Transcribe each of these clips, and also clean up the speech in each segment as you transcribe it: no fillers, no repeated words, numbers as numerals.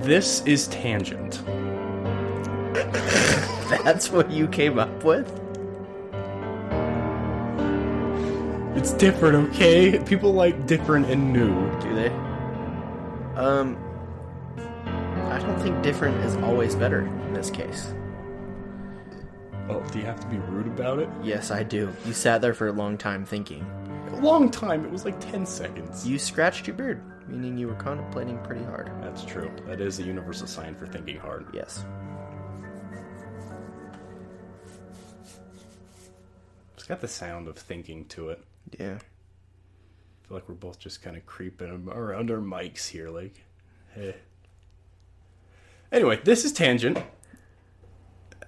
This is Tangent. That's what you came up with? It's different, okay? People like different and new. Do they? I don't think different is always better in this case. Oh, do you have to be rude about it? Yes, I do. You sat there for a long time thinking. A long time. It was like 10 seconds. You scratched your beard, meaning you were contemplating pretty hard. That's true. That is a universal sign for thinking hard. Yes. It's got the sound of thinking to it. Yeah. I feel like we're both just kind of creeping around our mics here, like, hey. Anyway, this is Tangent.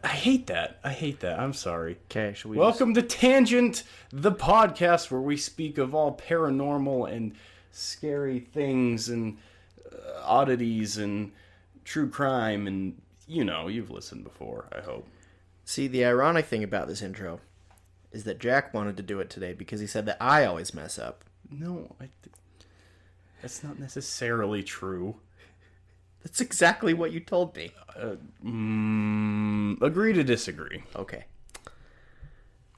I hate that. I'm sorry. Okay, should we Welcome to Tangent, the podcast where we speak of all paranormal and scary things and oddities and true crime and, you know, you've listened before, I hope. See, the ironic thing about this intro is that Jack wanted to do it today because he said that I always mess up. No, that's not necessarily true. That's exactly what you told me. Agree to disagree. Okay.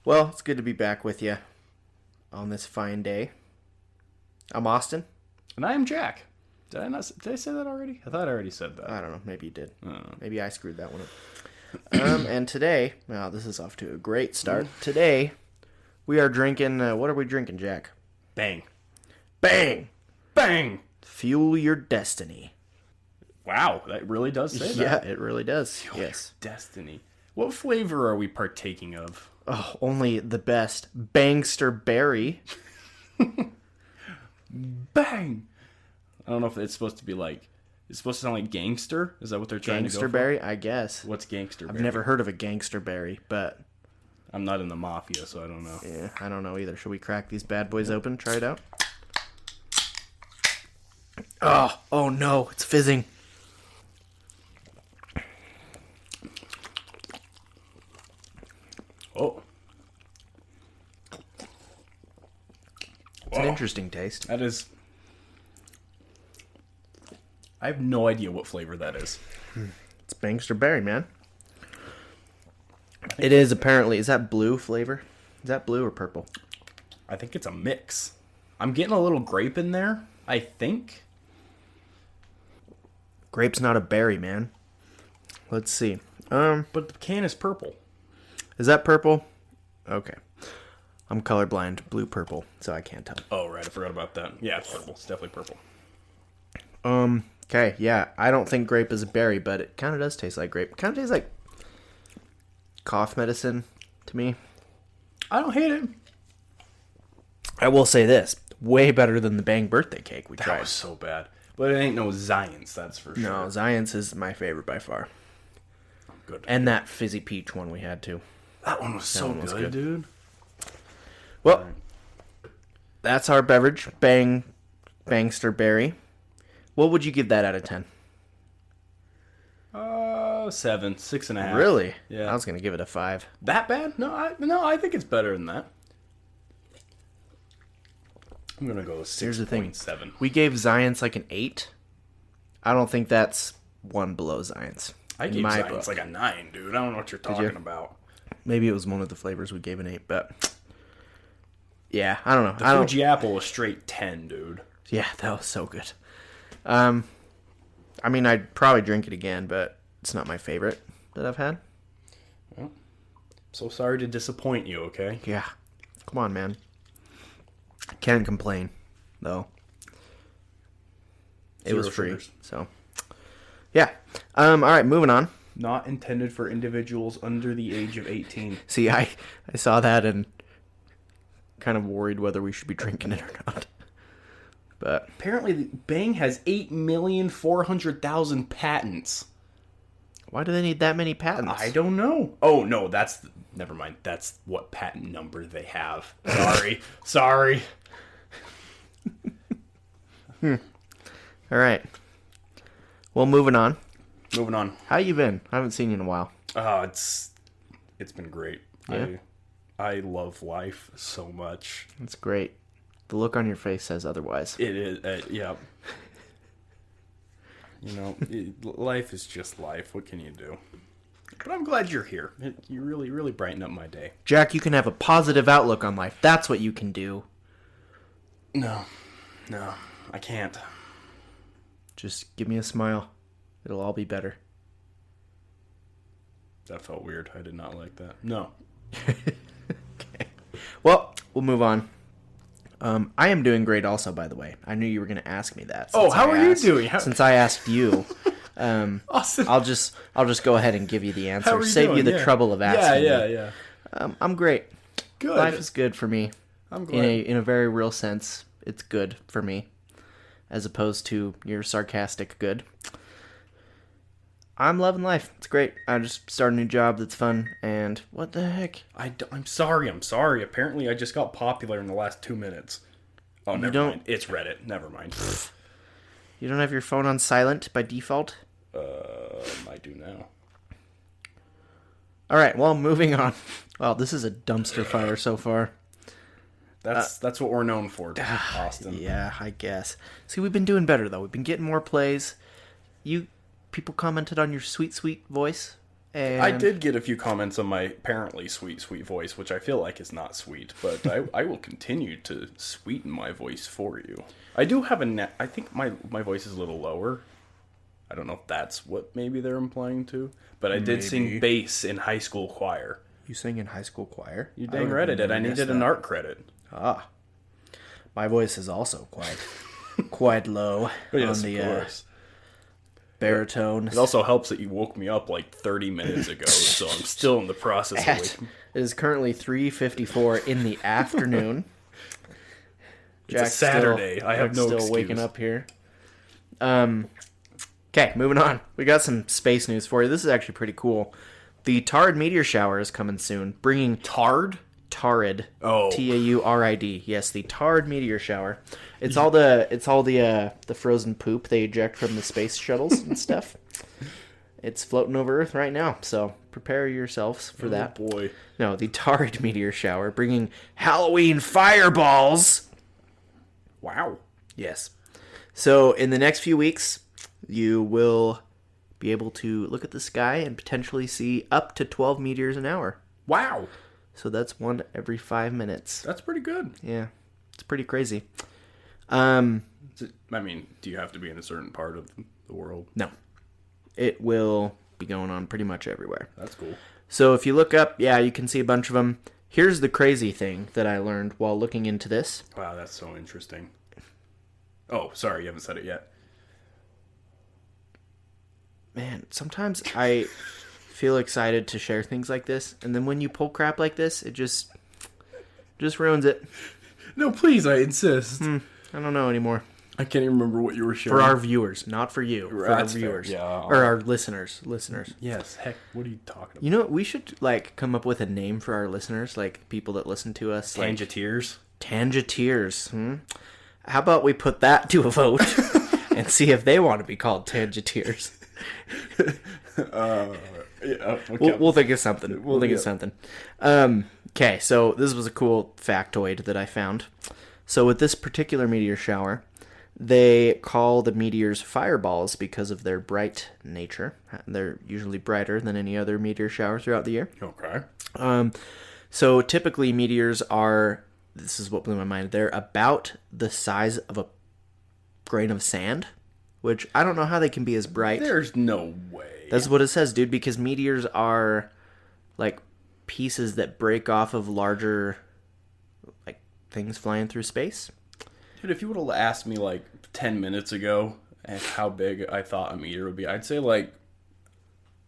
Well, it's good to be back with you on this fine day. I'm Austin. And I am Jack. Did I say that already? I thought I already said that. I don't know. Maybe you did. I don't know. Maybe I screwed that one up. And today, wow, this is off to a great start. Today, we are drinking, what are we drinking, Jack? Bang. Bang! Bang! Fuel your destiny. Wow, that really does say that. Yeah, it really does. Fuel Yes. your destiny. What flavor are we partaking of? Oh, only the best. Bangster berry. Bang! I don't know if it's supposed to be like... It's supposed to sound like gangster? Is that what they're trying to go for? Gangster berry, I guess. What's gangster berry? I've never heard of a gangster berry, but... I'm not in the mafia, so I don't know. Yeah, I don't know either. Should we crack these bad boys open? Try it out? Oh no, it's fizzing. Oh. It's an interesting taste. That is... I have no idea what flavor that is. It's Bangster berry, man. It is apparently... Is that blue flavor? Is that blue or purple? I think it's a mix. I'm getting a little grape in there, I think. Grape's not a berry, man. Let's see. But the can is purple. Is that purple? Okay. I'm colorblind. Blue-purple, so I can't tell. Oh, right. I forgot about that. Yeah, it's purple. It's definitely purple. Okay, yeah. I don't think grape is a berry, but it kind of does taste like grape. Kind of tastes like cough medicine to me. I don't hate it. I will say this. Way better than the Bang birthday cake we That tried. was so bad. But it ain't no Zions, that's for sure. No, Zion's is my favorite by far. Good. And that fizzy peach one we had too. That one was so one was good, good. dude. Well, that's our beverage. Bangster berry. What would you give that out of 10? 7, 6.5. Really? Yeah. I was going to give it a 5. That bad? No, I think it's better than that. I'm gonna go with 6.7. Here's the thing. We gave Zion's like an 8. I don't think that's one below Zion's. I in gave my Zions book. like a 9, dude. I don't know what you're talking about. Maybe it was one of the flavors we gave an 8, but... Yeah, I don't know. The Fuji apple was straight 10, dude. Yeah, that was so good. I mean, I'd probably drink it again, but it's not my favorite that I've had. Well, so sorry to disappoint you, okay? Yeah. Come on, man. Can't complain, though. It was free, sugars. so... Yeah. All right, moving on. Not intended for individuals under the age of 18. See, I saw that and kind of worried whether we should be drinking it or not. But Apparently, Bang has 8,400,000 patents. why do they need that many patents? I don't know. Oh, no, never mind. That's what patent number they have. Sorry. All right. Well, moving on. Moving on. How you been? I haven't seen you in a while. It's been great. Yeah? I love life so much. It's great. The look on your face says otherwise. It is, yeah. You know, life is just life. What can you do? But I'm glad you're here. You really, really brighten up my day. Jack, you can have a positive outlook on life. That's what you can do. No, I can't. Just give me a smile. It'll all be better. That felt weird. I did not like that. No. Okay. Well, we'll move on. I am doing great also, by the way. I knew you were going to ask me that. Oh, how are you doing? Since I asked you. Awesome. I'll just go ahead and give you the answer. How are you Save doing? you the trouble of asking me. Yeah. I'm great. Good. Life is good for me. I'm glad. In a very real sense, it's good for me. As opposed to your sarcastic good. I'm loving life. It's great. I just started a new job that's fun. And what the heck? I'm sorry. Apparently, I just got popular in the last 2 minutes. Oh, never mind. It's Reddit. Never mind. You don't have your phone on silent by default? I do now. All right. Well, moving on. Well, this is a dumpster fire so far. That's what we're known for, Austin. Yeah, I guess. See, we've been doing better though. We've been getting more plays. People commented on your sweet, sweet voice. And I did get a few comments on my apparently sweet, sweet voice, which I feel like is not sweet, but I will continue to sweeten my voice for you. I do have I think my voice is a little lower. I don't know if that's what maybe they're implying to, but I did sing bass in high school choir. You sang in high school choir? You dang right I did. I needed an art credit. Ah. My voice is also quite low Yes, on the of course. baritone. It also helps that you woke me up like 30 minutes ago, so I'm still in the process of waking. It is currently 3:54 in the afternoon. It's a Saturday. I have no still excuse. waking up here. Okay, moving on. We got some space news for you. This is actually pretty cool. The Taurid meteor shower is coming soon, bringing Taurid. Oh. Taurid. Yes, the Taurid meteor shower. It's all the frozen poop they eject from the space shuttles and stuff. It's floating over Earth right now, so prepare yourselves for that. Oh boy. No, the Taurid meteor shower, bringing Halloween fireballs. Wow. Yes. So in the next few weeks, you will be able to look at the sky and potentially see up to 12 meteors an hour. Wow. So that's one every 5 minutes. That's pretty good. Yeah, it's pretty crazy. I mean, do you have to be in a certain part of the world? No. It will be going on pretty much everywhere. That's cool. So if you look up, yeah, you can see a bunch of them. Here's the crazy thing that I learned while looking into this. Wow, that's so interesting. Oh, sorry, you haven't said it yet. Man, sometimes I feel excited to share things like this, and then when you pull crap like this, it just ruins it. No, please, I insist. I don't know anymore. I can't even remember what you were sharing. For our viewers, not for you. For our That's fair, viewers. yeah. Or our listeners. Yes, heck, what are you talking about? You know, we should, come up with a name for our listeners, people that listen to us. Tangeteers? Tangeteers. How about we put that to a vote and see if they want to be called Tangeteers? Yeah, okay. We'll think of something. We'll think of something. Okay, so this was a cool factoid that I found. So with this particular meteor shower, they call the meteors fireballs because of their bright nature. They're usually brighter than any other meteor shower throughout the year. Okay. So typically meteors are, this is what blew my mind, they're about the size of a grain of sand, which I don't know how they can be as bright. There's no way. That's what it says, dude, because meteors are pieces that break off of larger things flying through space. Dude, if you would have asked me 10 minutes ago how big I thought a meteor would be, I'd say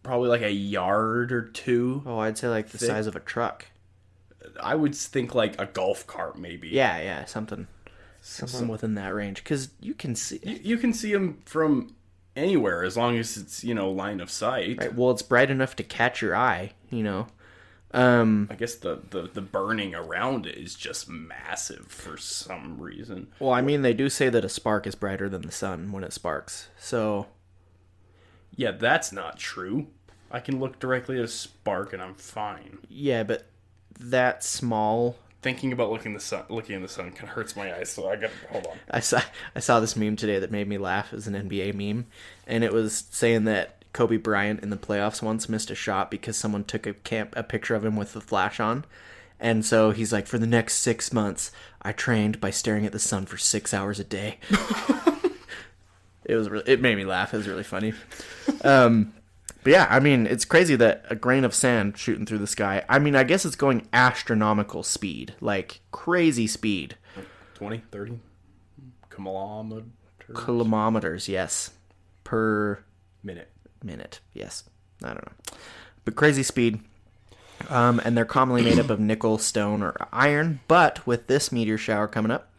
probably a yard or two. Oh, I'd say the size of a truck. I would think a golf cart maybe. Yeah, something within that range, because you can see You can see them from anywhere as long as it's line of sight. right. Well, it's bright enough to catch your eye. I guess the burning around it is just massive for some reason. Well, I mean, they do say that a spark is brighter than the sun when it sparks. So Yeah, that's not true. I can look directly at a spark and I'm fine. yeah, but that small thinking about looking in the sun kind of hurts my eyes, so I gotta hold on. I saw this meme today that made me laugh. It was an NBA meme, and it was saying that Kobe Bryant in the playoffs once missed a shot because someone took a picture of him with the flash on. And so he's like, for the next 6 months, I trained by staring at the sun for 6 hours a day. It made me laugh. It was really funny. But yeah, I mean, it's crazy that a grain of sand shooting through the sky. I mean, I guess it's going astronomical speed, like crazy speed. 20, 30 kilometers? Kilometers, yes. Per minute, yes. I don't know. But crazy speed. And they're commonly made up of nickel, stone, or iron. But with this meteor shower coming up,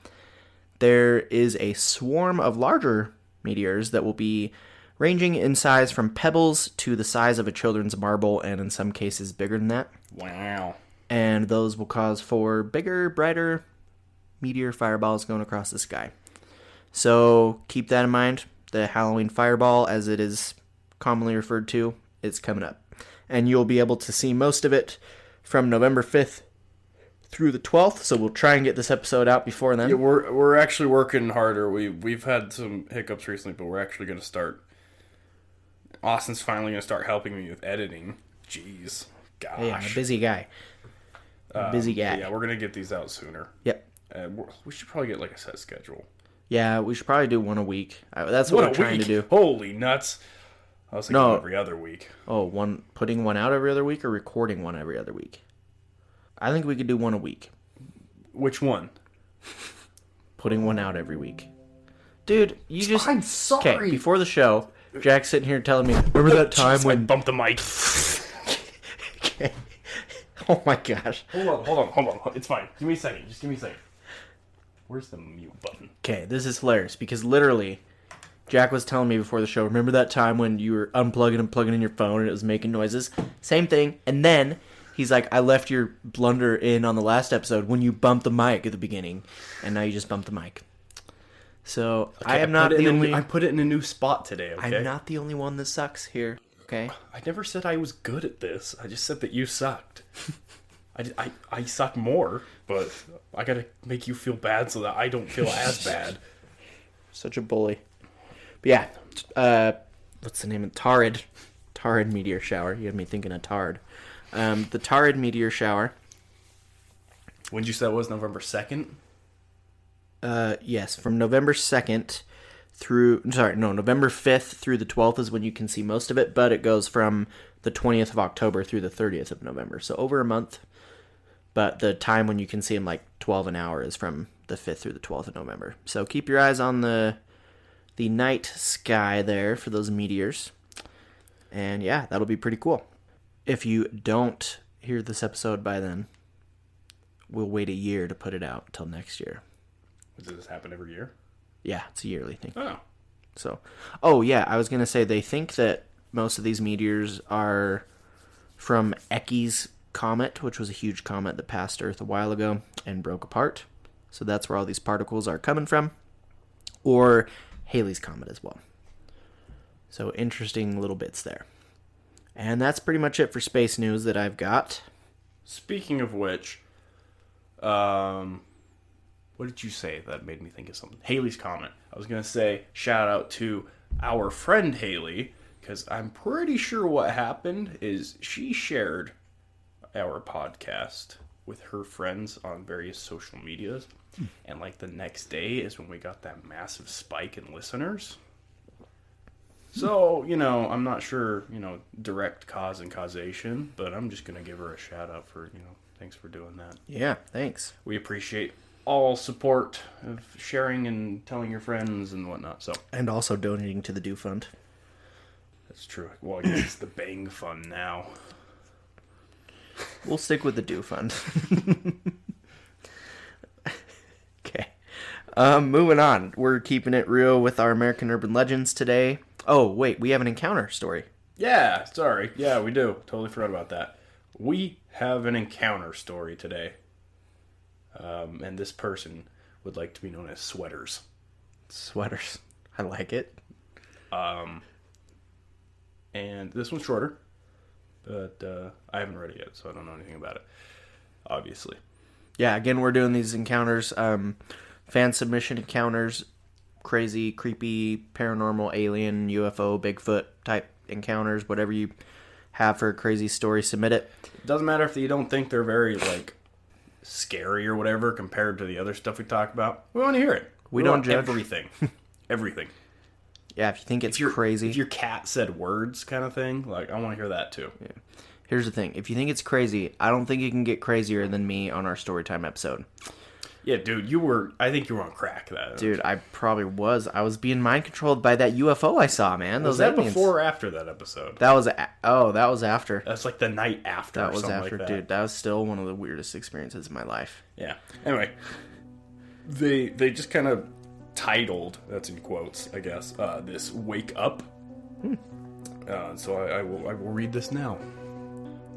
there is a swarm of larger meteors that will be ranging in size from pebbles to the size of a children's marble, and in some cases bigger than that. Wow. And those will cause for bigger, brighter meteor fireballs going across the sky. So keep that in mind. The Halloween fireball, as it is commonly referred to, is coming up. And you'll be able to see most of it from November 5th through the 12th, so we'll try and get this episode out before then. Yeah, we're actually working harder. We've had some hiccups recently, but we're actually going to start. Austin's finally going to start helping me with editing. Jeez. Gosh. Yeah, I'm a busy guy. Yeah, we're going to get these out sooner. Yep. We should probably get like a set schedule. Yeah, we should probably do one a week. That's what we're trying to do. Holy nuts. I was thinking every other week. Oh, putting one out every other week or recording one every other week? I think we could do one a week. Which one? Putting one out every week. Dude, I'm sorry. Okay, before the show, Jack's sitting here telling me, remember that time when... I bumped the mic. Okay. Oh my gosh. Hold on. It's fine. Give me a second. Just give me a second. Where's the mute button? Okay, this is hilarious because literally, Jack was telling me before the show, remember that time when you were unplugging and plugging in your phone and it was making noises? Same thing. And then he's like, I left your blunder in on the last episode when you bumped the mic at the beginning. And now you just bumped the mic. So, okay, I am not the only... I put it in a new spot today, okay? I'm not the only one that sucks here, okay? I never said I was good at this. I just said that you sucked. I suck more, but I gotta make you feel bad so that I don't feel as bad. Such a bully. But yeah, what's the name of it? Tarid meteor shower. You had me thinking of tard. The Tarid meteor shower. When did you say it was? November 2nd? Yes, from November 2nd November 5th through the 12th is when you can see most of it, but it goes from the 20th of October through the 30th of November. So over a month. But the time when you can see them, like 12 an hour, is from the 5th through the 12th of November. So keep your eyes on the night sky there for those meteors. And yeah, that'll be pretty cool. If you don't hear this episode by then, we'll wait a year to put it out until next year. Does this happen every year? Yeah, it's a yearly thing. Oh. So, yeah, I was going to say they think that most of these meteors are from Ecky's comet, which was a huge comet that passed Earth a while ago and broke apart. So that's where all these particles are coming from. Or Halley's Comet as well. So interesting little bits there. And that's pretty much it for space news that I've got. Speaking of which, what did you say that made me think of something? Halley's Comet. I was going to say shout out to our friend Haley, because I'm pretty sure what happened is she shared our podcast with her friends on various social medias. And like the next day is when we got that massive spike in listeners. So, I'm not sure, direct cause and causation, but I'm just going to give her a shout out for, thanks for doing that. Yeah, thanks. We appreciate all support of sharing and telling your friends and whatnot. So, and also donating to the Do Fund. That's true. Well, I guess it's the Bang Fund now. We'll stick with the Do Fund. Okay. Moving on. We're keeping it real with our American Urban Legends today. Oh, wait. We have an encounter story. Yeah, sorry. Yeah, we do. Totally forgot about that. We have an encounter story today. And this person would like to be known as Sweaters. Sweaters. I like it. And this one's shorter. But I haven't read it yet, so I don't know anything about it. Obviously. Yeah, again, we're doing these encounters, fan submission encounters, crazy, creepy, paranormal, alien, UFO, Bigfoot type encounters, whatever you have for a crazy story, submit it. Doesn't matter if you don't think they're very, like, scary or whatever compared to the other stuff we talk about. We want to hear it. We don't judge. Everything. Everything. Yeah, if you think it's crazy. If your cat said words kind of thing, like, I want to hear that too. Yeah. Here's the thing. If you think it's crazy, I don't think it can get crazier than me on our Storytime episode. Yeah, dude, I think you were on crack that. Dude, I probably was. I was being mind controlled by that UFO I saw, man. Was that before or after that episode? That was after. That's like the night after. That was after, like that. Dude. That was still one of the weirdest experiences in my life. Yeah. Anyway, they just kind of titled, that's in quotes, I guess, this "Wake Up." So I will read this now.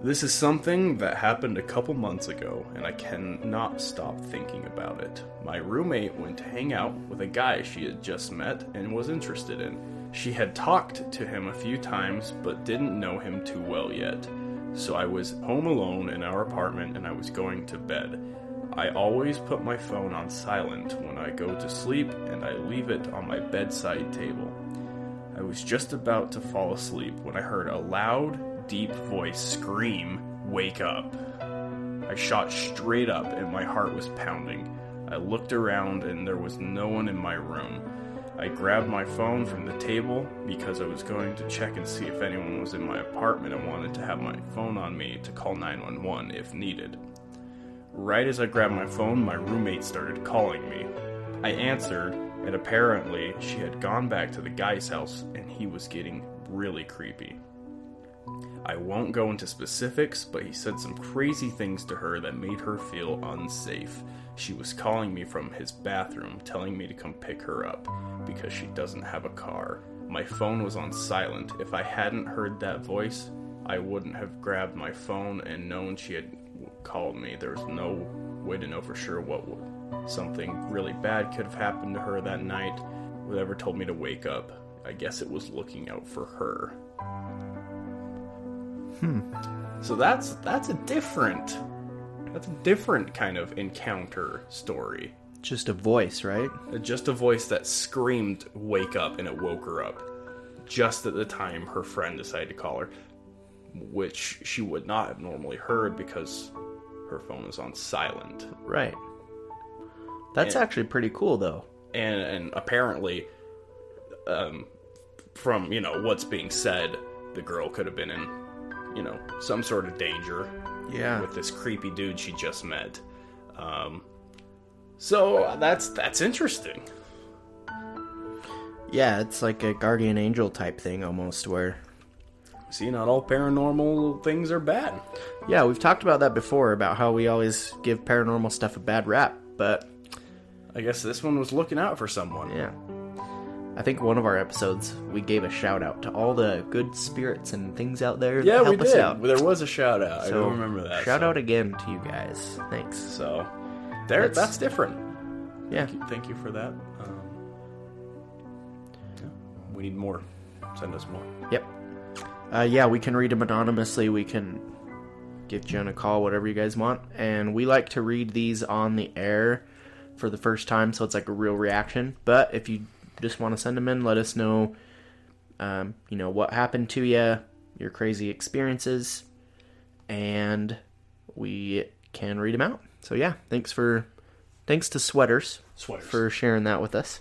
This is something that happened a couple months ago, and I cannot stop thinking about it. My roommate went to hang out with a guy she had just met and was interested in. She had talked to him a few times, but didn't know him too well yet. So I was home alone in our apartment, and I was going to bed. I always put my phone on silent when I go to sleep, and I leave it on my bedside table. I was just about to fall asleep when I heard a loud, deep voice scream, "Wake up." I shot straight up and my heart was pounding. I looked around and there was no one in my room. I grabbed my phone from the table because I was going to check and see if anyone was in my apartment and wanted to have my phone on me to call 911 if needed. Right as I grabbed my phone, my roommate started calling me. I answered, and apparently she had gone back to the guy's house and he was getting really creepy. I won't go into specifics, but he said some crazy things to her that made her feel unsafe. She was calling me from his bathroom, telling me to come pick her up, because she doesn't have a car. My phone was on silent. If I hadn't heard that voice, I wouldn't have grabbed my phone and known she had called me. There was no way to know for sure what something really bad could have happened to her that night. Whatever told me to wake up. I guess it was looking out for her. So that's a different kind of encounter story. Just a voice, right? Just a voice that screamed "wake up" and it woke her up. Just at the time her friend decided to call her, which she would not have normally heard because her phone is on silent. Right. That's actually pretty cool, though. And apparently, from what's being said, the girl could have been in some sort of danger. Yeah. With this creepy dude she just met. So that's interesting. Yeah, it's like a guardian angel type thing almost, where... See, not all paranormal things are bad. Yeah, we've talked about that before, about how we always give paranormal stuff a bad rap, but... I guess this one was looking out for someone. Yeah. I think one of our episodes, we gave a shout out to all the good spirits and things out there that help us out. There was a shout out. So, I don't remember that. Shout out again to you guys. Thanks. So, that's different. Yeah. Thank you for that. We need more. Send us more. Yep. Yeah, we can read them anonymously. We can give Jen a call, whatever you guys want. And we like to read these on the air for the first time, so it's like a real reaction. But if you just want to send them in, let us know, what happened to you, your crazy experiences, and we can read them out. So yeah, thanks to Sweaters for sharing that with us.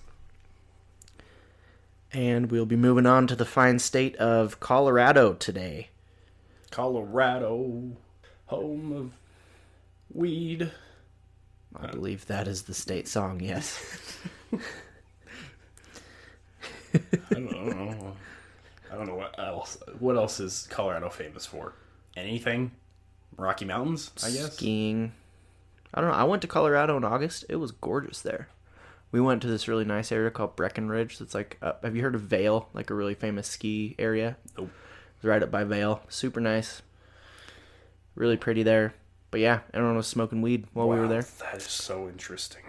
And we'll be moving on to the fine state of Colorado today. Colorado, home of weed. I believe that is the state song, yes. I don't know what else. What else is Colorado famous for? Anything? Rocky Mountains, I guess? Skiing. I don't know. I went to Colorado in August. It was gorgeous there. We went to this really nice area called Breckenridge. That's like have you heard of Vail? Like a really famous ski area? Nope. It's right up by Vail. Super nice. Really pretty there. But yeah, everyone was smoking weed while we were there. That is so interesting.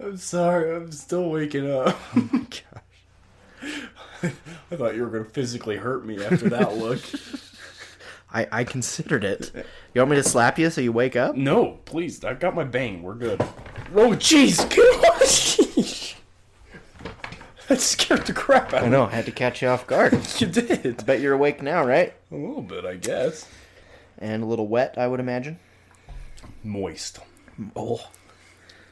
I'm sorry, I'm still waking up. Oh my gosh. I thought you were going to physically hurt me after that look. I considered it. You want me to slap you so you wake up? No, please. I've got my bane. We're good. Oh, jeez. Get off. That scared the crap out of me. I know. I had to catch you off guard. You did. I bet you're awake now, right? A little bit, I guess. And a little wet, I would imagine. Moist. Oh.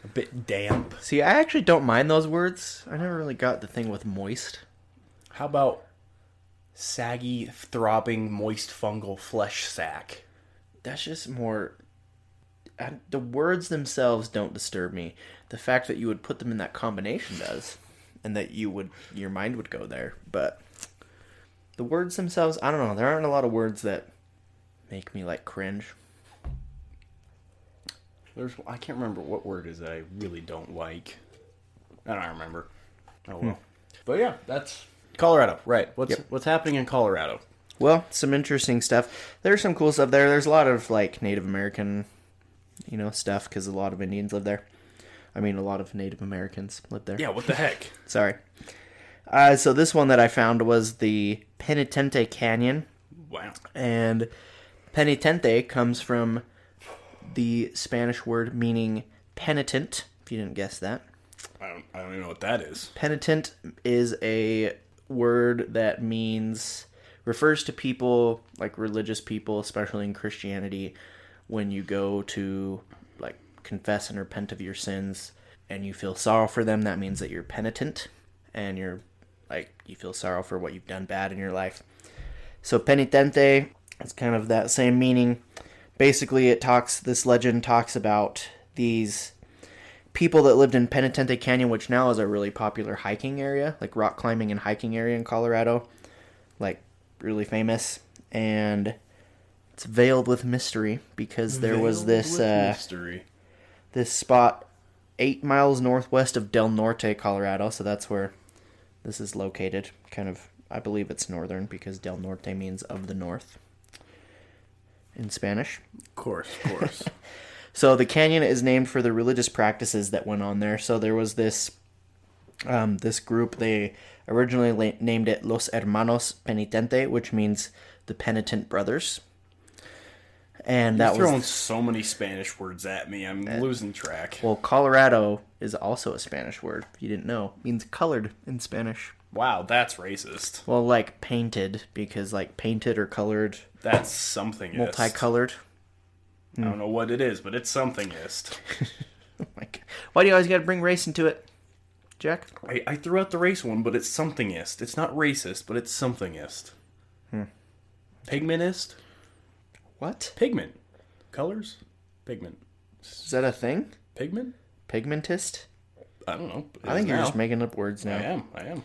A bit damp. See, I actually don't mind those words. I never really got the thing with moist. How about saggy, throbbing, moist fungal flesh sac? That's just more... the words themselves don't disturb me. The fact that you would put them in that combination does. And that your mind would go there. But the words themselves, I don't know. There aren't a lot of words that make me, like, cringe. I can't remember what word is that I really don't like. I don't remember. Oh, well. But yeah, that's Colorado. Right. What's happening in Colorado? Well, some interesting stuff. There's some cool stuff there. There's a lot of, like, Native American, stuff, because a lot of Indians live there. I mean, a lot of Native Americans live there. Yeah, what the heck? Sorry. So this one that I found was the Penitente Canyon. Wow. And penitente comes from the Spanish word meaning penitent, if you didn't guess that. I don't even know what that is. Penitent is a word that refers to people, like religious people, especially in Christianity, when you go to, like, confess and repent of your sins and you feel sorrow for them. That means that you're penitent and you feel sorrow for what you've done bad in your life. So penitente is kind of that same meaning. Basically, this legend talks about these people that lived in Penitente Canyon, which now is a really popular hiking area, like rock climbing and hiking area in Colorado, like really famous. And it's veiled with mystery because there was this spot 8 miles northwest of Del Norte, Colorado. So that's where this is located. Kind of, I believe it's northern because Del Norte means of the north in Spanish. Of course. So the canyon is named for the religious practices that went on there. So there was this group. They originally named it Los Hermanos Penitente, which means the penitent brothers. And You're throwing so many Spanish words at me. I'm losing track. Well, Colorado is also a Spanish word. If you didn't know, it means colored in Spanish. Wow, that's racist. Well, like painted, because like painted or colored. That's something. Multicolored. I don't know what it is, but it's somethingist. Oh my God. Why do you always got to bring race into it, Jack? I threw out the race one, but it's somethingist. It's not racist, but it's somethingist. Pigmentist? What? Pigment. Colors? Pigment. Is that a thing? Pigment? Pigmentist? I don't know. I think you're just making up words now. I am.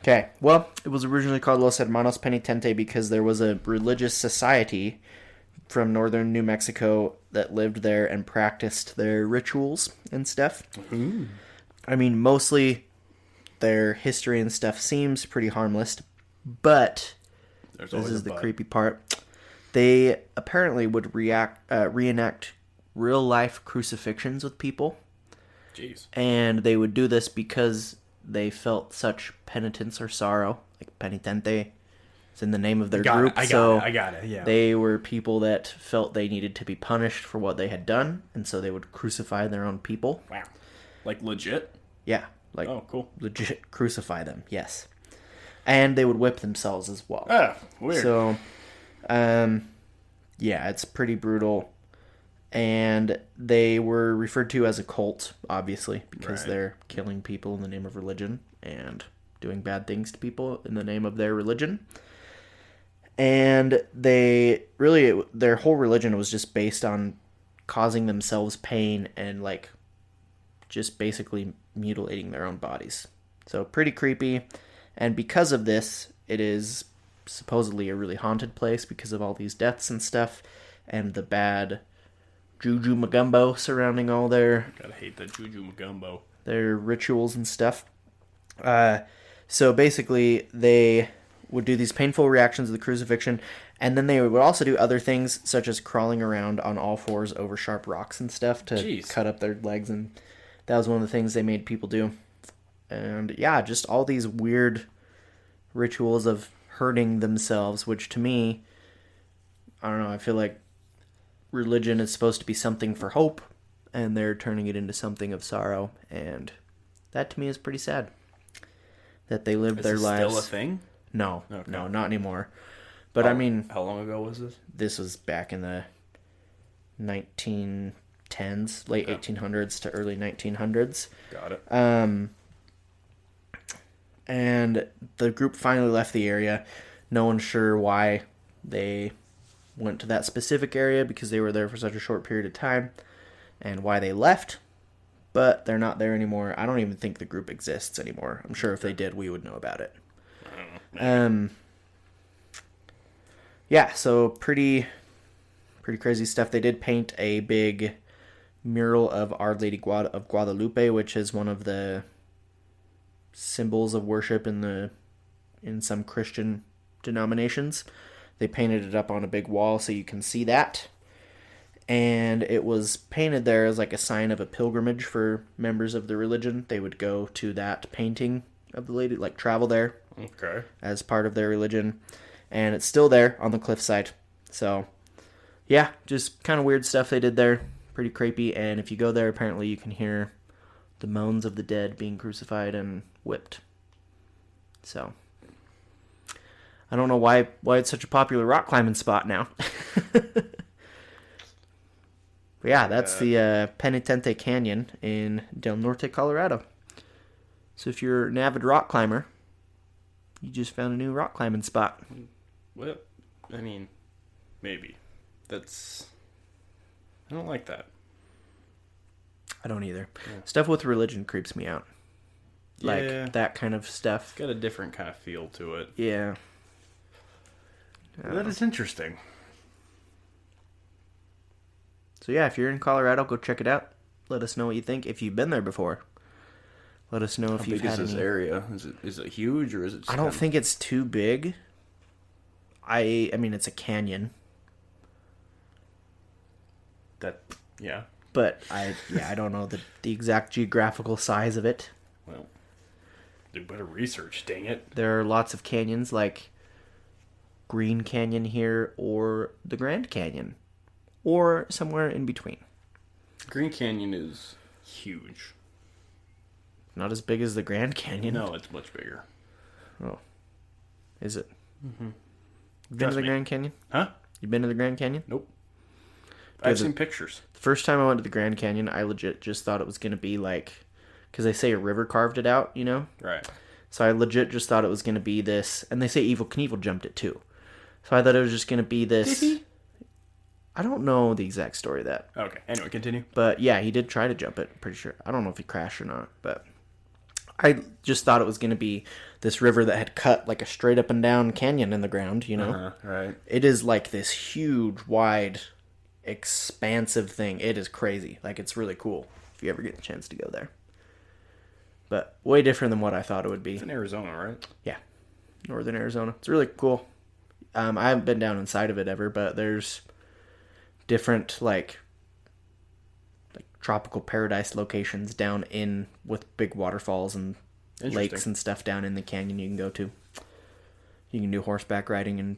Okay, well, it was originally called Los Hermanos Penitente because there was a religious society from northern New Mexico that lived there and practiced their rituals and stuff. Ooh. I mean, mostly their history and stuff seems pretty harmless, but this is the creepy part. They apparently would reenact real-life crucifixions with people. Jeez. And they would do this because they felt such penitence or sorrow, like penitente. It's in the name of their group. I got it, yeah. They were people that felt they needed to be punished for what they had done, and so they would crucify their own people. Wow. Like legit? Yeah. Like, oh, cool. Legit crucify them, yes. And they would whip themselves as well. Ah, weird. So, yeah, it's pretty brutal. And they were referred to as a cult, obviously, because they're killing people in the name of religion and doing bad things to people in the name of their religion. And their whole religion was just based on causing themselves pain and, like, just basically mutilating their own bodies. So, pretty creepy. And because of this, it is supposedly a really haunted place because of all these deaths and stuff and the bad juju magumbo surrounding all Gotta hate that juju magumbo. their rituals and stuff. So basically, they would do these painful reactions of the crucifixion, and then they would also do other things, such as crawling around on all fours over sharp rocks and stuff to cut up their legs, and that was one of the things they made people do. And yeah, just all these weird rituals of hurting themselves, which to me, I don't know, I feel like religion is supposed to be something for hope, and they're turning it into something of sorrow, and that to me is pretty sad. That they live their lives. Still a thing? No, Okay. no, not anymore. But I mean, how long ago was this? This was back in the 1910s, late 1800s to early 1900s. Got it. And the group finally left the area. No one's sure why they went to that specific area because they were there for such a short period of time, and why they left. But they're not there anymore. I don't even think the group exists anymore. I'm sure if they did, we would know about it. Yeah, so pretty crazy stuff. They did paint a big mural of Our Lady of Guadalupe, which is one of the symbols of worship in some Christian denominations. They painted it up on a big wall so you can see that. And it was painted there as like a sign of a pilgrimage for members of the religion. They would go to that painting of the lady, like travel there. Okay. As part of their religion. And it's still there on the cliffside. So, yeah, just kind of weird stuff they did there. Pretty creepy. And if you go there, apparently you can hear the moans of the dead being crucified and whipped. So, I don't know why it's such a popular rock climbing spot now. But yeah, that's the Penitente Canyon in Del Norte, Colorado. So if you're an avid rock climber, you just found a new rock climbing spot. Well, I mean, maybe. I don't like that. I don't either. Yeah. Stuff with religion creeps me out. Like that kind of stuff. It's got a different kind of feel to it. Yeah. That is interesting. So yeah, if you're in Colorado, go check it out. Let us know what you think. If you've been there before, let us know if you've had any. How big is this area? Is it huge or is it? I don't think it's too big. I mean, it's a canyon. Yeah. But I don't know the exact geographical size of it. Well, do better research, dang it. There are lots of canyons like Green Canyon here or the Grand Canyon. Or somewhere in between. Green Canyon is huge. Not as big as the Grand Canyon. No, it's much bigger. Oh. Is it? Mm-hmm. You been to the Grand Canyon? Huh? You been to the Grand Canyon? Nope. I've seen pictures. The first time I went to the Grand Canyon, I legit just thought it was going to be like... Because they say a river carved it out, you know? Right. So I legit just thought it was going to be this... And they say Evel Knievel jumped it too. So I thought it was just going to be this... Did he? I don't know the exact story of that. Okay. Anyway, continue. But yeah, he did try to jump it, I'm pretty sure. I don't know if he crashed or not, but I just thought it was going to be this river that had cut like a straight up and down canyon in the ground, you know? Right. It is like this huge, wide, expansive thing. It is crazy. Like, it's really cool if you ever get the chance to go there. But way different than what I thought it would be. It's in Arizona, right? Yeah. Northern Arizona. It's really cool. I haven't been down inside of it ever, but there's different like tropical paradise locations down in with big waterfalls and lakes and stuff down in the canyon you can go to. You can do horseback riding and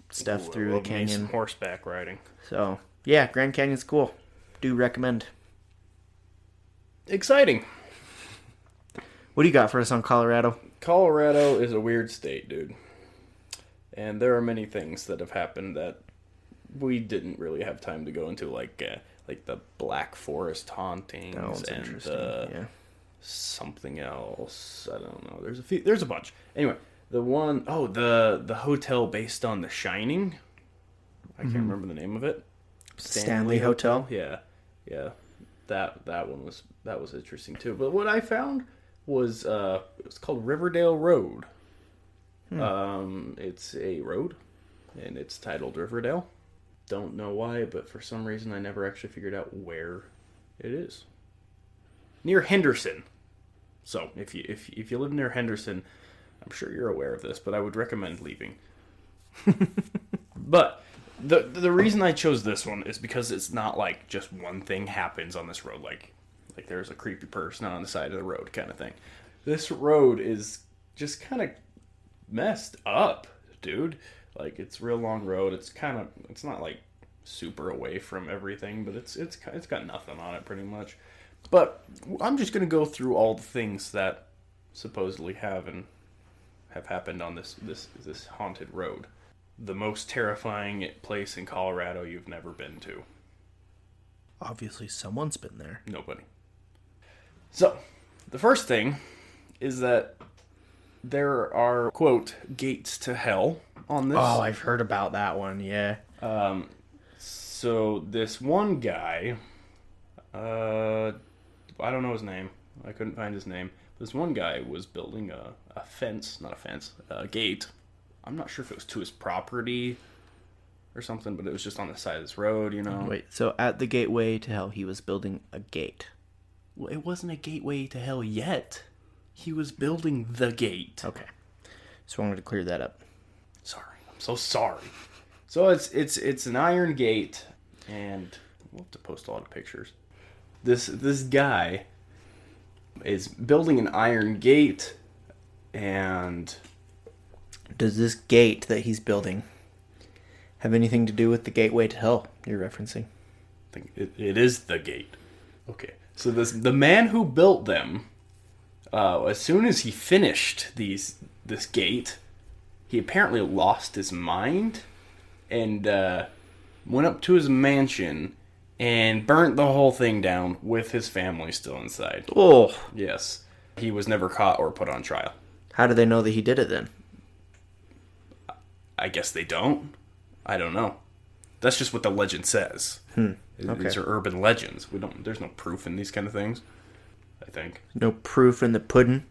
stuff through the canyon. Horseback riding. So yeah, Grand Canyon's cool. Do recommend. Exciting. What do you got for us on Colorado? Colorado is a weird state, dude. And there are many things that have happened that we didn't really have time to go into, like the Black Forest hauntings and something else. I don't know. There's a bunch. Anyway, the hotel based on The Shining. I can't remember the name of it. Stanley Hotel. Yeah. That one was interesting too. But what I found was it was called Riverdale Road. It's a road, and it's titled Riverdale. Don't know why, but for some reason I never actually figured out where it is. Near Henderson. So if you live near Henderson, I'm sure you're aware of this, but I would recommend leaving. But the reason I chose this one is because it's not like just one thing happens on this road, like there's a creepy person on the side of the road kind of thing. This road is just kind of messed up, dude. Like, it's a real long road. It's not like super away from everything, but it's got nothing on it pretty much. But I'm just gonna go through all the things that supposedly have happened on this haunted road. The most terrifying place in Colorado you've never been to. Obviously, someone's been there. Nobody. So, the first thing is that there are, quote, gates to hell on this. Oh, I've heard about that one, yeah. So, this one guy, I don't know his name. I couldn't find his name. This one guy was building a gate. I'm not sure if it was to his property or something, but it was just on the side of this road, you know. Wait, so at the gateway to hell, he was building a gate. Well, it wasn't a gateway to hell yet. He was building the gate. Okay. Just wanted to clear that up. Sorry. I'm so sorry. So it's an iron gate, and we'll have to post a lot of pictures. This guy is building an iron gate, and does this gate that he's building have anything to do with the gateway to hell you're referencing? I think it is the gate. Okay. So the man who built them, as soon as he finished this gate, he apparently lost his mind and went up to his mansion and burnt the whole thing down with his family still inside. Oh. Yes. He was never caught or put on trial. How do they know that he did it then? I guess they don't. I don't know. That's just what the legend says. Okay. These are urban legends. There's no proof in these kind of things, I think. No proof in the pudding?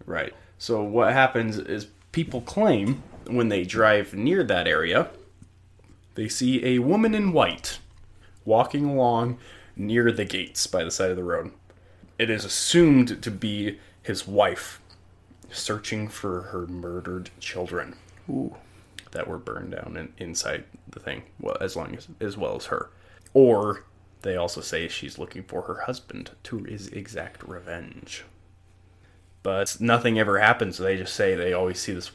Right. So what happens is people claim when they drive near that area, they see a woman in white walking along near the gates by the side of the road. It is assumed to be his wife searching for her murdered children. Ooh. That were burned down inside the thing, well, as well as her. Or they also say she's looking for her husband to his exact revenge. But nothing ever happens. They just say they always see this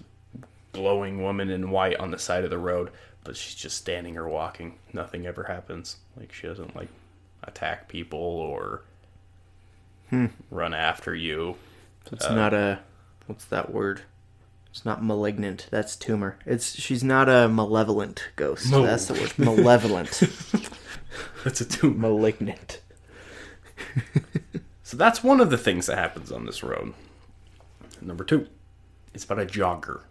glowing woman in white on the side of the road, but she's just standing or walking. Nothing ever happens. Like, she doesn't attack people or run after you. It's not what's that word? It's not malignant. That's tumor. She's not a malevolent ghost. No. That's the word. Malevolent. That's a tumor. Malignant. So that's one of the things that happens on this road. Number 2, it's about a jogger.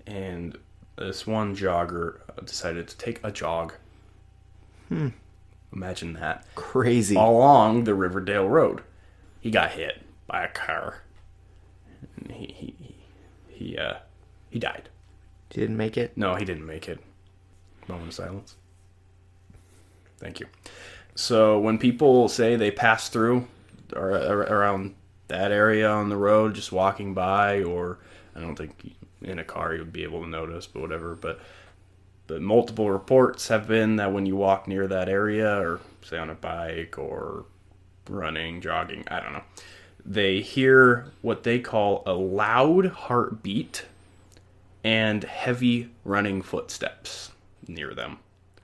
And this one jogger decided to take a jog. Imagine that. Crazy. Along the Riverdale Road. He got hit by a car. And he died. He didn't make it? No, he didn't make it. Moment of silence. Thank you. So when people say they pass through or around that area on the road, just walking by, or I don't think in a car you would be able to notice, but whatever. But multiple reports have been that when you walk near that area, or say on a bike or running, jogging, I don't know, they hear what they call a loud heartbeat and heavy running footsteps near them.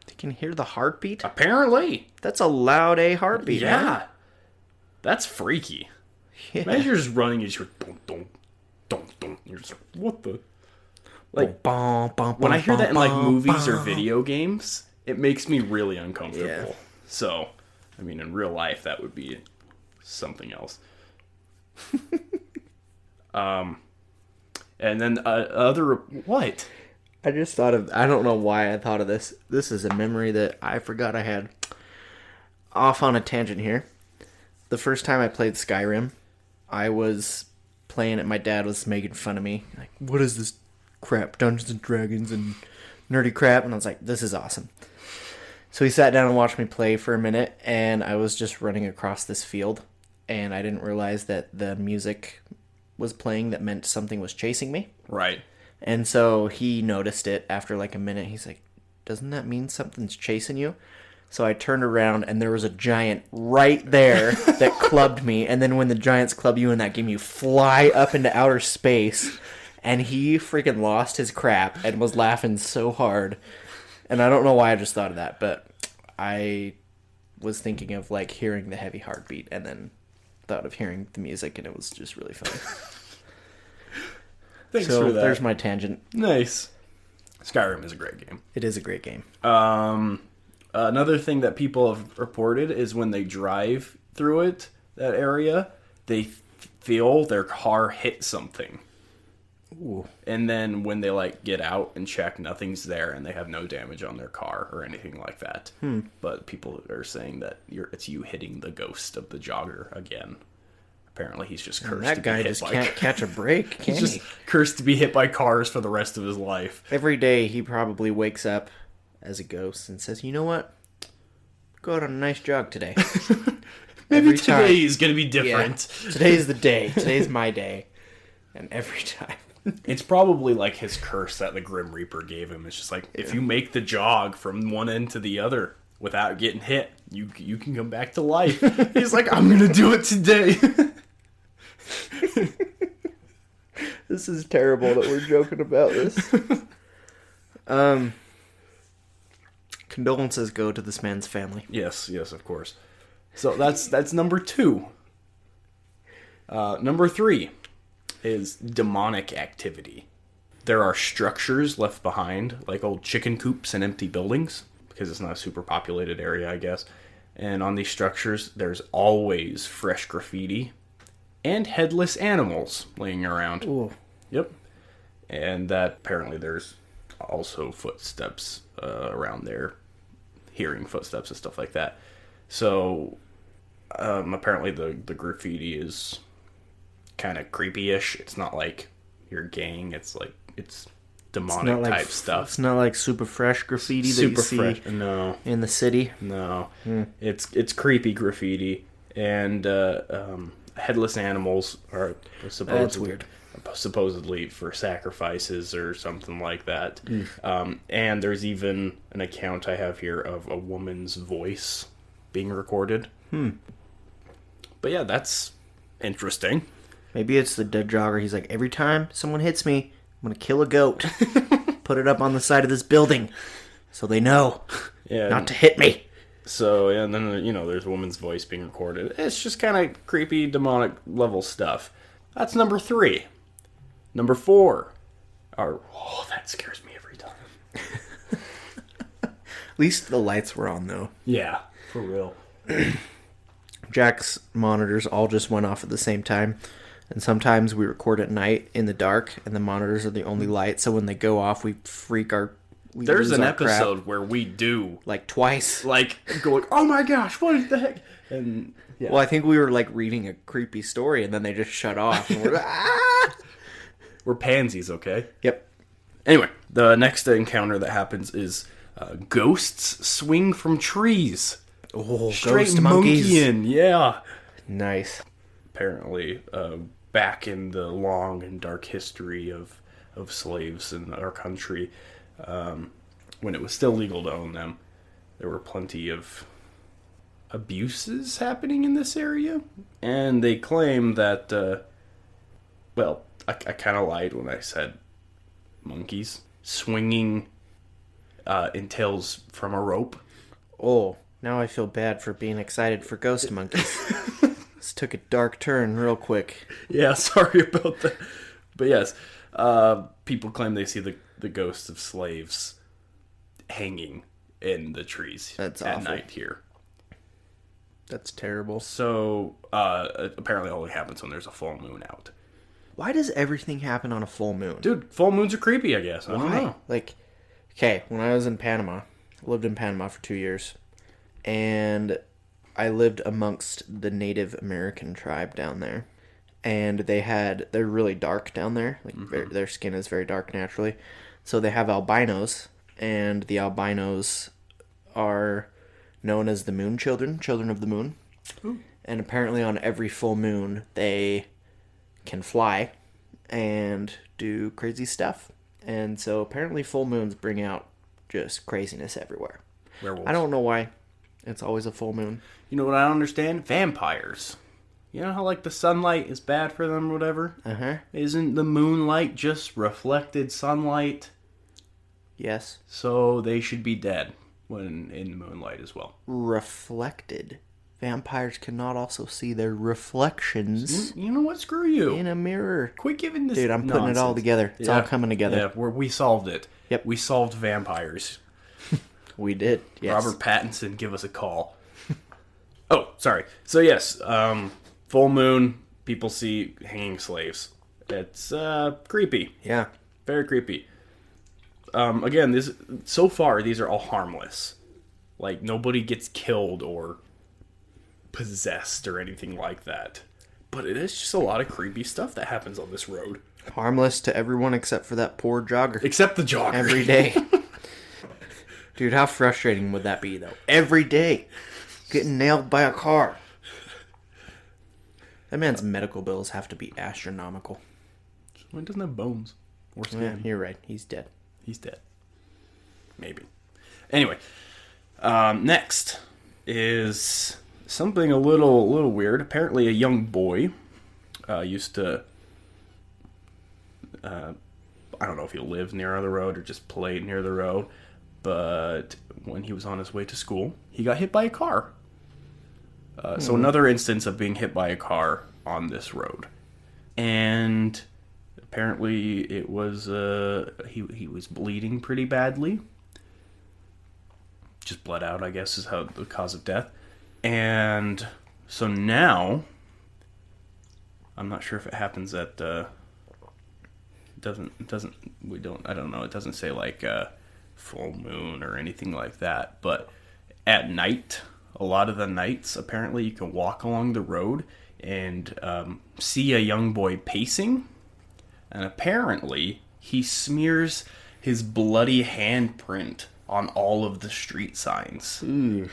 They can hear the heartbeat? Apparently. That's a loud heartbeat. Yeah. Man. That's freaky. Yeah. Imagine you're just running and you're dun, dun, dun, dun. You're just like, what the? Like, when I hear that in movies or video games, it makes me really uncomfortable. Yeah. So, I mean, in real life, that would be something else. And then what? I just thought of, I don't know why I thought of this. This is a memory that I forgot I had. Off on a tangent here. The first time I played Skyrim, I was playing it. My dad was making fun of me. Like, what is this crap? Dungeons and Dragons and nerdy crap. And I was like, this is awesome. So he sat down and watched me play for a minute. And I was just running across this field. And I didn't realize that the music was playing that meant something was chasing me. Right. And so he noticed it after like a minute. He's like, doesn't that mean something's chasing you? So I turned around and there was a giant right there that clubbed me. And then when the giants club you in that game, you fly up into outer space. And he freaking lost his crap and was laughing so hard. And I don't know why I just thought of that, but I was thinking of like hearing the heavy heartbeat and then thought of hearing the music, and it was just really funny. Thanks for that. There's my tangent. Nice. Skyrim is a great game. It is a great game. Another thing that people have reported is when they drive through that area, they feel their car hit something. Ooh. And then when they like get out and check, nothing's there, and they have no damage on their car or anything like that. But people are saying that it's you hitting the ghost of the jogger again. Apparently, he's just cursed. That guy just can't catch a break. He's just cursed to be hit by cars for the rest of his life. Every day, he probably wakes up as a ghost and says, "You know what? Go out on a nice jog today." Maybe today is going to be different. Yeah. Today's the day. Today's my day. And every time. It's probably like his curse that the Grim Reaper gave him. It's just like, if you make the jog from one end to the other without getting hit, you can come back to life. He's like, I'm going to do it today. This is terrible that we're joking about this. Condolences go to this man's family. Yes, of course. So that's number 2. Number 3 is demonic activity. There are structures left behind, like old chicken coops and empty buildings, because it's not a super populated area, I guess. And on these structures, there's always fresh graffiti and headless animals laying around. Ooh. Yep. And that apparently there's also footsteps around there, hearing footsteps and stuff like that. So apparently the graffiti is kind of creepy-ish. It's not like your gang. It's like it's demonic type stuff. It's not like super fresh graffiti that you see in the city. No, it's creepy graffiti, and headless animals are That's weird. Supposedly for sacrifices or something like that. And there's even an account I have here of a woman's voice being recorded. But yeah, that's interesting. Maybe it's the dead jogger. He's like, every time someone hits me, I'm going to kill a goat. Put it up on the side of this building so they know not to hit me. So, and then, there's a woman's voice being recorded. It's just kind of creepy, demonic level stuff. That's number 3. Number 4 that scares me every time. At least the lights were on, though. Yeah, for real. Jack's monitors all just went off at the same time. And sometimes we record at night in the dark, and the monitors are the only light. So when they go off, we freak our... There's an episode where we do... Like twice. Like, going, oh my gosh, what the heck? And... Yeah. Well, I think we were like reading a creepy story, and then they just shut off. And we're like, ah! We're pansies, okay? Yep. Anyway, the next encounter that happens is ghosts swing from trees. Oh, straight ghost monkeys. monkeying, yeah. Nice. Apparently, back in the long and dark history of slaves in our country, when it was still legal to own them, there were plenty of abuses happening in this area. And they claim that, I kind of lied when I said monkeys. Swinging entails from a rope. Oh, now I feel bad for being excited for ghost monkeys. This took a dark turn real quick. Yeah, sorry about that. But yes, people claim they see the ghosts of slaves hanging in the trees at night here. That's terrible. So, apparently only happens when there's a full moon out. Why does everything happen on a full moon? Dude, full moons are creepy, I guess. I don't know. Like, okay, when I was in Panama, I lived in Panama for 2 years, and I lived amongst the Native American tribe down there. And they're really dark down there. Like, their skin is very dark naturally. So they have albinos, and the albinos are known as the moon children of the moon. Ooh. And apparently on every full moon, they can fly and do crazy stuff. And so apparently full moons bring out just craziness everywhere. Werewolves. I don't know why it's always a full moon. You know what I don't understand? Vampires. You know how, like, the sunlight is bad for them or whatever? Uh-huh. Isn't the moonlight just reflected sunlight? Yes. So they should be dead when in the moonlight as well. Reflected. Vampires cannot also see their reflections You know what? Screw you. in a mirror. Quit giving this Dude, I'm putting it all together. It's all coming together. Yeah, we solved it. Yep. We solved vampires. We did, yes. Robert Pattinson, give us a call. Oh, sorry. So, yes, full moon, people see hanging slaves. It's creepy. Yeah. Very creepy. Again, so far, these are all harmless. Like, nobody gets killed or possessed or anything like that. But it is just a lot of creepy stuff that happens on this road. Harmless to everyone except for that poor jogger. Except the jogger. Every day. Dude, how frustrating would that be, though? Every day. Getting nailed by a car. That man's medical bills have to be astronomical. Well, he doesn't have bones. Or skin. Yeah, you're right. He's dead. He's dead. Maybe. Anyway, next is something a little weird. Apparently, a young boy used to. I don't know if he lived near the road or just played near the road, but when he was on his way to school, he got hit by a car. So another instance of being hit by a car on this road, and apparently it was he was bleeding pretty badly. Just bled out, I guess, is how the cause of death. And so now, I'm not sure if it happens at I don't know. It doesn't say like full moon or anything like that. But at night, a lot of the nights, apparently you can walk along the road and see a young boy pacing. And apparently he smears his bloody handprint on all of the street signs. Ooh.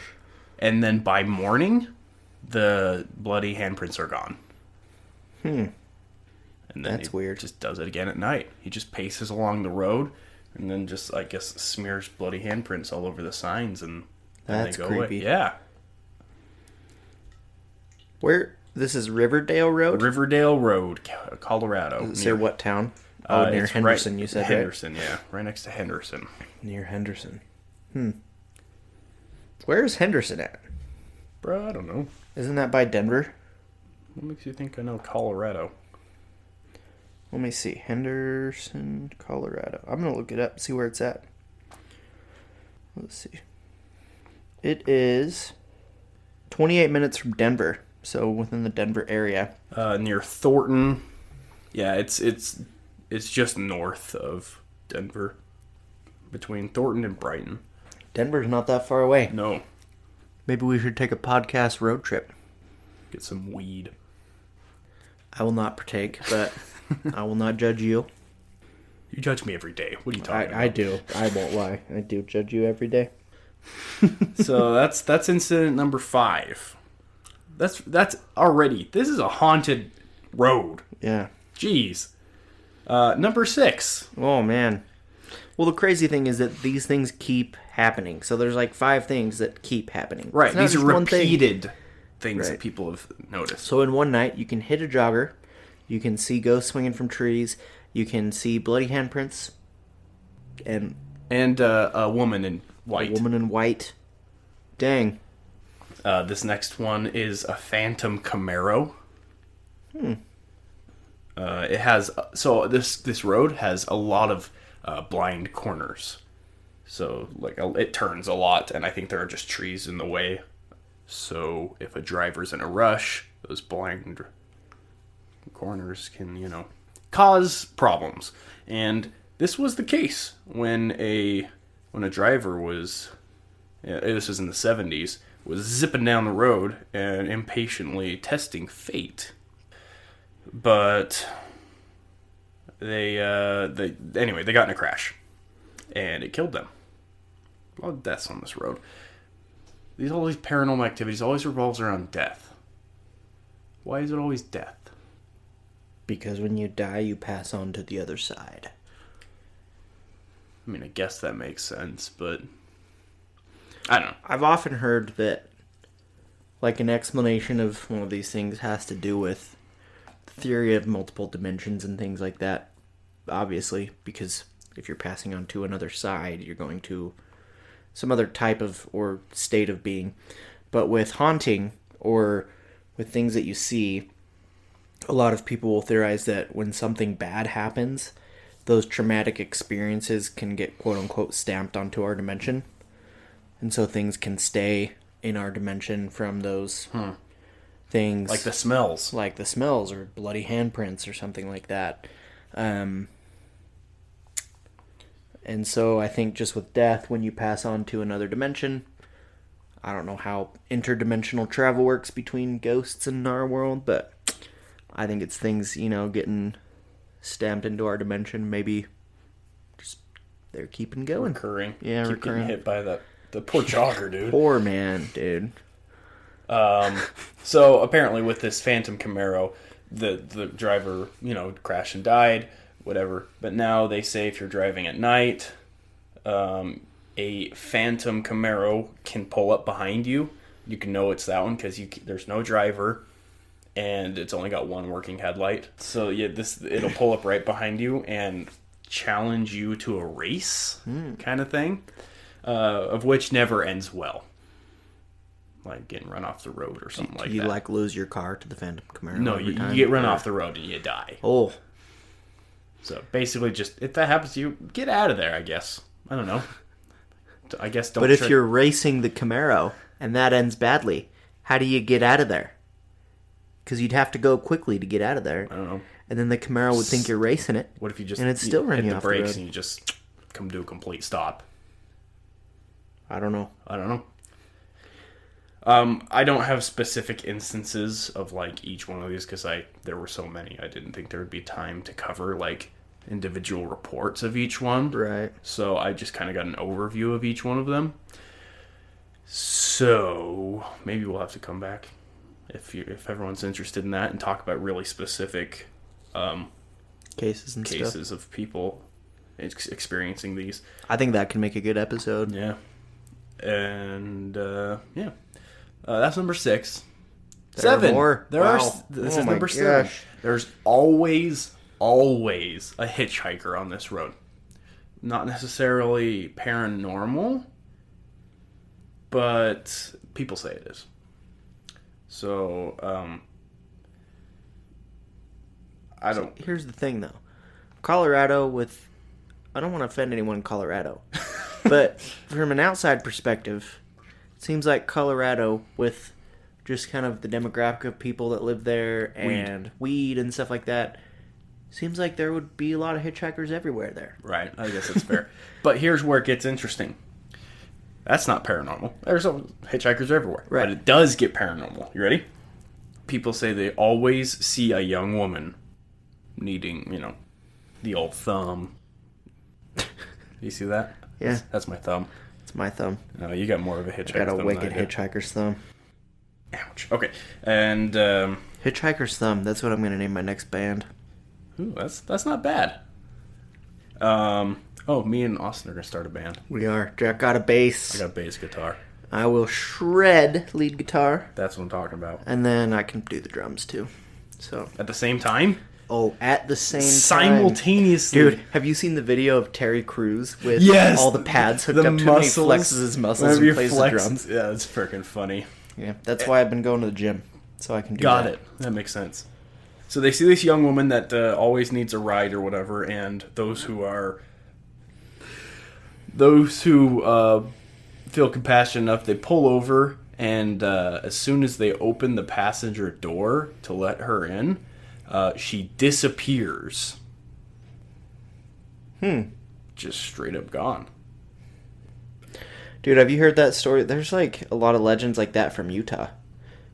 And then by morning, the bloody handprints are gone. And then That's weird. Just does it again at night. He just paces along the road and then just, I guess, smears bloody handprints all over the signs and That's they go creepy. away. Yeah. Where? This is Riverdale Road? Riverdale Road, Colorado. Does it say what town? Oh, near it's Henderson, right, you said, Henderson, yeah. Right next to Henderson. Near Henderson. Where is Henderson at? Bro, I don't know. Isn't that by Denver? What makes you think I know Colorado? Let me see. Henderson, Colorado. I'm going to look it up, see where it's at. Let's see. It is 28 minutes from Denver, so within the Denver area. Near Thornton. Yeah, it's just north of Denver. Between Thornton and Brighton. Denver's not that far away. No. Maybe we should take a podcast road trip. Get some weed. I will not partake, but I will not judge you. You judge me every day. What are you talking about? I do. I won't lie. I do judge you every day. So that's incident number 5. That's already. This is a haunted road. Yeah. Jeez. Number 6. Oh, man. Well, the crazy thing is that these things keep happening. So there's like 5 things that keep happening. Right. It's not These are just one thing. repeated things Right. that people have noticed. So in one night, you can hit a jogger. You can see ghosts swinging from trees. You can see bloody handprints. And a woman in white. a woman in white. Dang. This next one is a phantom Camaro. It has this road has a lot of blind corners, so like it turns a lot, and I think there are just trees in the way. So if a driver's in a rush, those blind corners can cause problems. And this was the case when a driver was. This was in the 70s. Was zipping down the road and impatiently testing fate. But they got in a crash, and it killed them. A lot of deaths on this road. All these paranormal activities always revolves around death. Why is it always death? Because when you die, you pass on to the other side. I mean, I guess that makes sense, but I don't know. I've often heard that, like an explanation of one of these things has to do with the theory of multiple dimensions and things like that. Obviously, because if you're passing on to another side, you're going to some other type of or state of being. But with haunting or with things that you see, a lot of people will theorize that when something bad happens, those traumatic experiences can get quote-unquote stamped onto our dimension. And so things can stay in our dimension from those things. Like the smells. Like the smells or bloody handprints or something like that. And so I think just with death, when you pass on to another dimension, I don't know how interdimensional travel works between ghosts and our world, but I think it's things, getting stamped into our dimension. Maybe just they're keeping going. Recurring. Yeah, Keep recurring. Getting hit by the poor jogger, dude. Poor man, dude. So apparently with this Phantom Camaro, the driver, crashed and died, whatever. But now they say if you're driving at night, a Phantom Camaro can pull up behind you. You can know it's that one because there's no driver, and it's only got one working headlight. So yeah, it'll pull up right behind you and challenge you to a race, kind of thing, of which never ends well. Like getting run off the road or something like that. You lose your car to the Phantom Camaro? No, you get run off the road and you die. Oh. So basically, just if that happens to you, get out of there. I guess. I don't know. I guess don't. But if you're racing the Camaro and that ends badly, how do you get out of there? Because you'd have to go quickly to get out of there. I don't know. And then the Camaro would think you're racing it. What if you just and it's still running hit off the brakes the road? and you just come to a complete stop? I don't know. I don't have specific instances of like each one of these because there were so many. I didn't think there would be time to cover like individual reports of each one. Right. So I just kind of got an overview of each one of them. So maybe we'll have to come back if everyone's interested in that and talk about really specific cases and cases stuff. of people experiencing these. I think that can make a good episode. Yeah. And that's number 6. There are 7 more. There Wow. are. This Oh is my number 7. gosh. There's always a hitchhiker on this road. Not necessarily paranormal, but people say it is. So, I don't. Here's the thing, though. Colorado I don't want to offend anyone in Colorado, but from an outside perspective, it seems like Colorado, with just kind of the demographic of people that live there and weed and stuff like that, seems like there would be a lot of hitchhikers everywhere there. Right, I guess that's fair. But here's where it gets interesting. That's not paranormal. There's hitchhikers everywhere. Right. But it does get paranormal. You ready? People say they always see a young woman needing, the old thumb. You see that? Yeah. That's my thumb. It's my thumb. No, you got more of a hitchhiker's thumb. Got a wicked than I do. hitchhiker's thumb. Ouch. Okay. And Hitchhiker's Thumb. That's what I'm going to name my next band. ooh, that's not bad. Me and Austin are gonna start a band. We are. Jack got a bass. I got bass guitar. I will shred lead guitar. That's what I'm talking about. And then I can do the drums too. So. At the same time? Oh, at the same time. Simultaneously. Dude, have you seen the video of Terry Crews with Yes, all the pads hooked the up to him? He flexes his muscles Whenever and you plays flex- the drums. Yeah, that's freaking funny. Yeah, that's why I've been going to the gym. So I can do Got that. it. That makes sense. So they see this young woman that always needs a ride or whatever, and those who feel compassionate enough, they pull over, and as soon as they open the passenger door to let her in, she disappears. Just straight up gone. Dude, have you heard that story? There's like a lot of legends like that from Utah,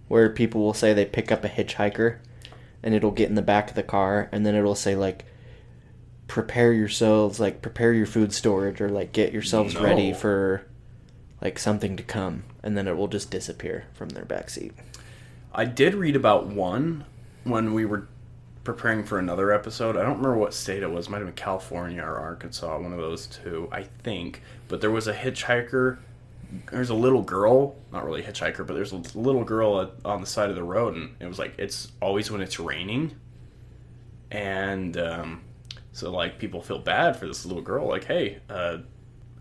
where people will say they pick up a hitchhiker, and it'll get in the back of the car, and then it'll say like, prepare yourselves, like prepare your food storage, or like get yourselves ready for like something to come, and then it will just disappear from their backseat. I did read about one when we were preparing for another episode. I don't remember what state it was. It might have been California or Arkansas, one of those two, I think. But there was a hitchhiker there's a little girl, not really a hitchhiker, but there's a little girl on the side of the road, and it was like, it's always when it's raining. And so, like, people feel bad for this little girl, like, hey,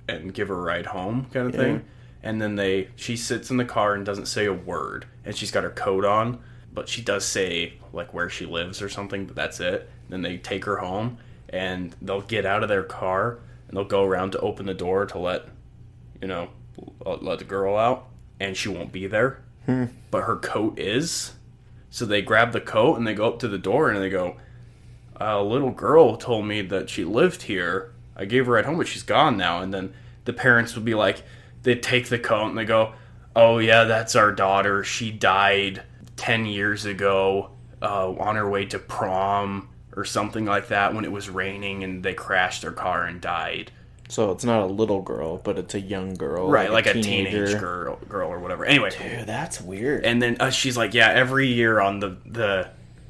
and give her a ride home kind of thing. And then she sits in the car and doesn't say a word. And she's got her coat on, but she does say, like, where she lives or something, but that's it. Then they take her home, and they'll get out of their car, and they'll go around to open the door to let the girl out. And she won't be there. But her coat is. So they grab the coat, and they go up to the door, and they go, a little girl told me that she lived here. I gave her a ride home, but she's gone now. And then the parents would be like, they take the coat and they go, oh yeah, that's our daughter. She died 10 years ago on her way to prom or something like that when it was raining and they crashed their car and died. So it's not a little girl, but it's a young girl. Right, like a teenage girl or whatever. Anyway. Dude, that's weird. And then she's like, yeah, every year on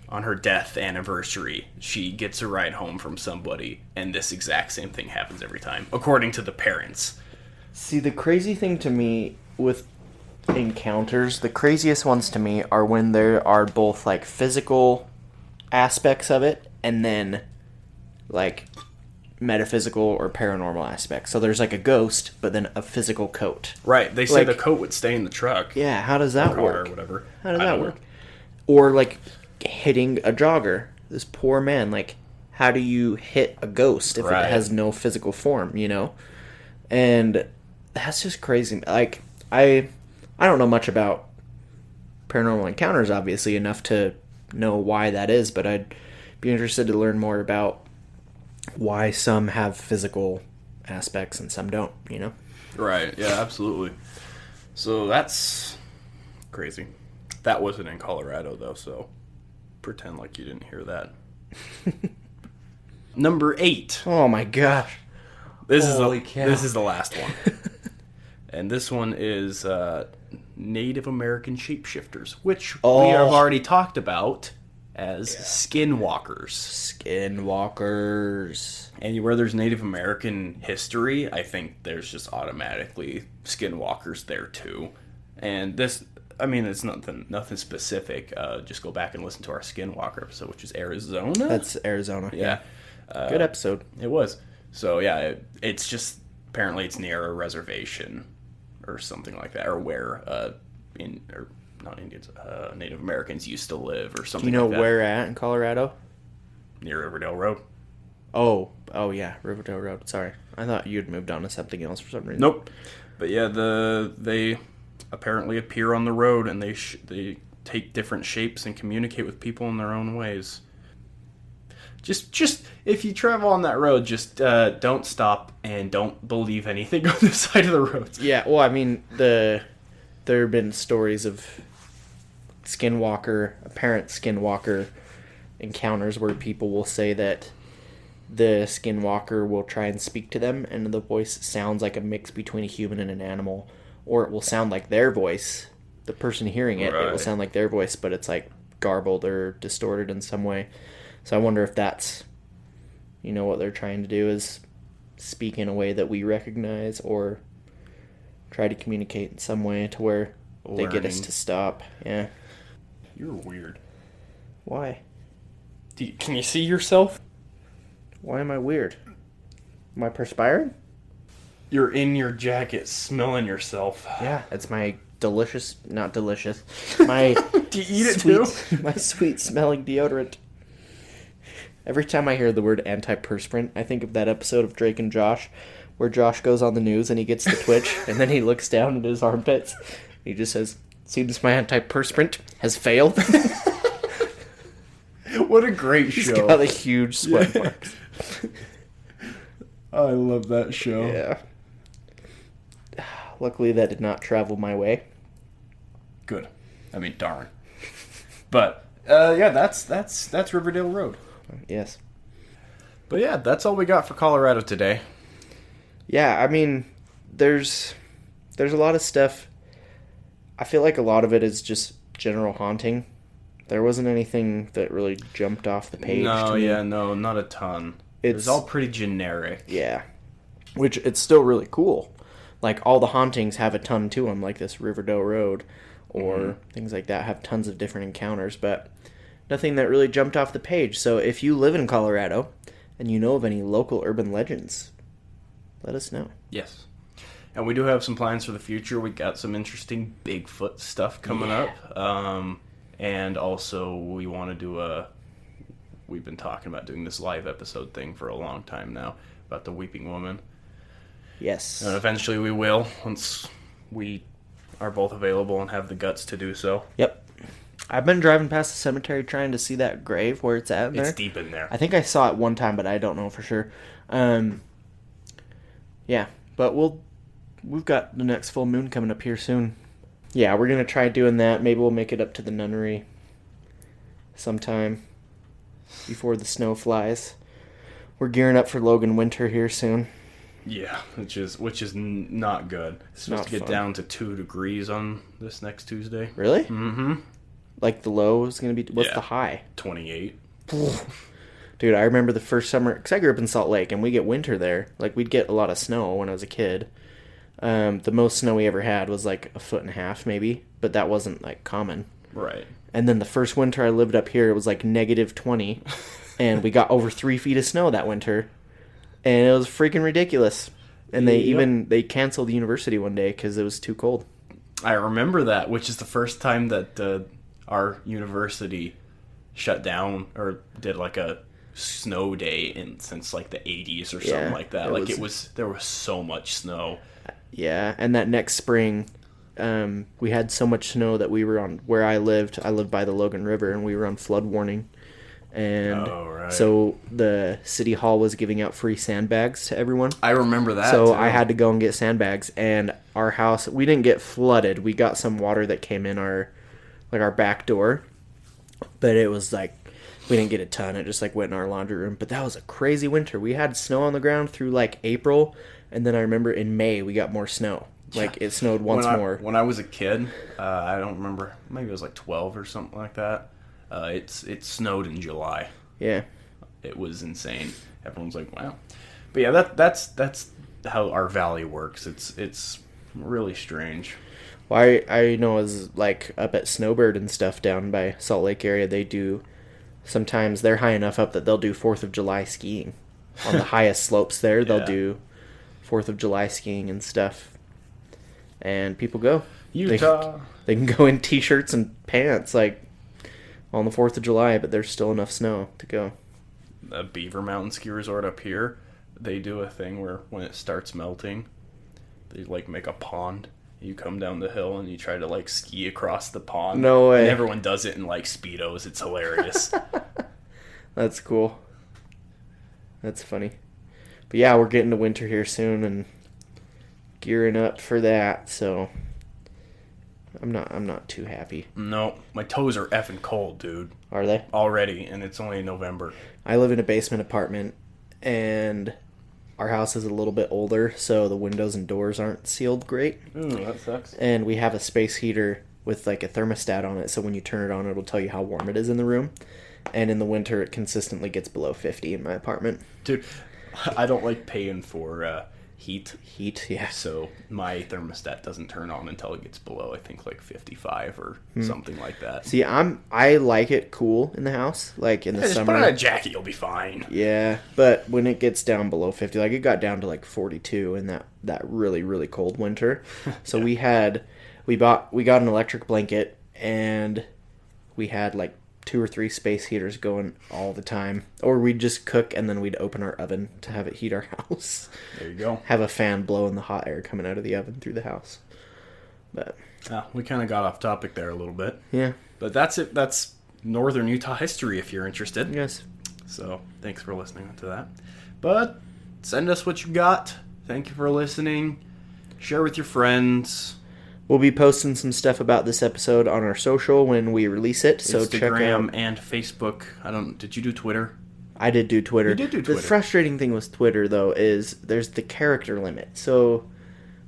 on her death anniversary, she gets a ride home from somebody, and this exact same thing happens every time, according to the parents. See, the crazy thing to me with encounters, the craziest ones to me are when there are both, like, physical aspects of it, and then, like, metaphysical or paranormal aspects. So there's, like, a ghost, but then a physical coat. Right, they say the coat would stay in the truck. Yeah, how does that work? Or whatever. How does that work? Or, like, hitting a jogger. This poor man, like, how do you hit a ghost if it has no physical form, you know? And that's just crazy. Like, I don't know much about paranormal encounters, obviously, enough to know why that is, but I'd be interested to learn more about why some have physical aspects and some don't, you know? Right, yeah, absolutely. So that's crazy. That wasn't in Colorado, though, so pretend like you didn't hear that. Number 8. Oh my gosh. This is the last one. And this one is Native American shapeshifters, which we have already talked about as skinwalkers. Skinwalkers. Anywhere there's Native American history, I think there's just automatically skinwalkers there too. And this, I mean, it's nothing specific. Just go back and listen to our Skinwalker episode, which is Arizona. That's Arizona. Yeah. Good episode. It was. So yeah, it's just apparently it's near a reservation or something like that, or where Native Americans used to live or something. Do you know like that. where at in Colorado? Near Riverdale Road. Oh yeah, Riverdale Road. Sorry, I thought you'd moved on to something else for some reason. Nope. But yeah, they apparently appear on the road, and they take different shapes and communicate with people in their own ways. Just if you travel on that road, just don't stop and don't believe anything on the side of the road. Yeah, well, I mean, there have been stories of apparent skinwalker encounters where people will say that the skinwalker will try and speak to them, and the voice sounds like a mix between a human and an animal, or it will sound like their voice. The person hearing it, it will sound like their voice, but it's like garbled or distorted in some way. So I wonder if that's, what they're trying to do is speak in a way that we recognize, or try to communicate in some way to where they get us to stop. Yeah. You're weird. Why? Can you see yourself? Why am I weird? Am I perspiring? You're in your jacket smelling yourself. Yeah, it's my not delicious. My Do you eat it too? My sweet smelling deodorant. Every time I hear the word antiperspirant, I think of that episode of Drake and Josh where Josh goes on the news and he gets the twitch and then he looks down at his armpits. He just says, "Seems my antiperspirant has failed." What a great show. He's got a huge sweat marks. I love that show. Yeah. Luckily that did not travel my way. Good. I mean, darn. But yeah, that's Riverdale Road. Yes. But yeah, that's all we got for Colorado today. Yeah, I mean, there's a lot of stuff. I feel like a lot of it is just general haunting. There wasn't anything that really jumped off the page to me. No, not a ton. It's all pretty generic. Yeah. Which, it's still really cool. like all the hauntings have a ton to them, like this Riverdale Road or things like that have tons of different encounters, but nothing that really jumped off the page. So if you live in Colorado and you know of any local urban legends, let us know. Yes. And we do have some plans for the future. We got some interesting Bigfoot stuff coming up. And also we want to do we've been talking about doing this live episode thing for a long time now about the Weeping Woman. Yes. And eventually we will, once we are both available and have the guts to do so. Yep. I've been driving past the cemetery trying to see that grave where it's at in there. It's deep in there. I think I saw it one time, but I don't know for sure. Yeah, but we've got the next full moon coming up here soon. Yeah, we're going to try doing that. Maybe we'll make it up to the nunnery sometime before the snow flies. We're gearing up for Logan winter here soon. Yeah, which is not good. It's supposed to get down to 2 degrees on this next Tuesday. Really? Mm-hmm. Like the low is going to be... What's the high? 28. Dude, I remember the first summer... Because I grew up in Salt Lake, and we get winter there. Like, we'd get a lot of snow when I was a kid. The most snow we ever had was like 1.5 feet, maybe. But that wasn't, like, common. Right. And then the first winter I lived up here, it was like -20. And we got over 3 feet of snow that winter. And it was freaking ridiculous. And they canceled the university one day because it was too cold. I remember that, which is the first time that our university shut down or did like a snow day since like the 80s or something like that. There was so much snow. Yeah, and that next spring, we had so much snow that we were on where I lived by the Logan River, and we were on flood warning. And so the city hall was giving out free sandbags to everyone. I remember that. So I had to go and get sandbags, and our house, we didn't get flooded. We got some water that came in our back door, but it was like we didn't get a ton. It just like went in our laundry room. But that was a crazy winter. We had snow on the ground through like April, and then I remember in May we got more snow. Like it snowed once more. When I was a kid, I don't remember. Maybe it was like 12 or something like that. It snowed in July. Yeah, it was insane. Everyone's like, "Wow," but yeah, that's how our valley works. It's really strange. Well, I know is like up at Snowbird and stuff down by Salt Lake area. They do sometimes they're high enough up that they'll do 4th of July skiing on the highest slopes there. They'll do 4th of July skiing and stuff, and people go. Utah. They can go in t-shirts and pants like. On the 4th of July, but there's still enough snow to go. The Beaver Mountain Ski Resort up here, they do a thing where when it starts melting, they like make a pond. You come down the hill and you try to like ski across the pond. No way. And everyone does it in like Speedos. It's hilarious. That's cool. That's funny. But yeah, we're getting to winter here soon and gearing up for that, so... I'm not too happy. No, my toes are effing cold, dude. Are they? Already, and it's only November. I live in a basement apartment, and our house is a little bit older, so the windows and doors aren't sealed great. Ooh, that sucks. And we have a space heater with like a thermostat on it, so when you turn it on, it'll tell you how warm it is in the room. And in the winter, it consistently gets below 50 in my apartment. Dude, I don't like paying for... Heat, yeah. So my thermostat doesn't turn on until it gets below, I think, like 55 or something like that. See, I like it cool in the house, like in the just summer. Put on a jacket, you'll be fine. Yeah, but when it gets down below 50, like it got down to like 42 in that really really cold winter. So we got an electric blanket, and we had like 2 or 3 space heaters going all the time. Or we'd just cook and then we'd open our oven to have it heat our house. There you go. Have a fan blowing the hot air coming out of the oven through the house. But we kind of got off topic there a little bit. Yeah. But that's it. That's Northern Utah history if you're interested. Yes. So thanks for listening to that. But send us what you got. Thank you for listening. Share with your friends. We'll be posting some stuff about this episode on our social when we release it. So check out Instagram and Facebook. Did you do Twitter? I did do Twitter. You did do Twitter. The frustrating thing with Twitter, though, is there's the character limit. So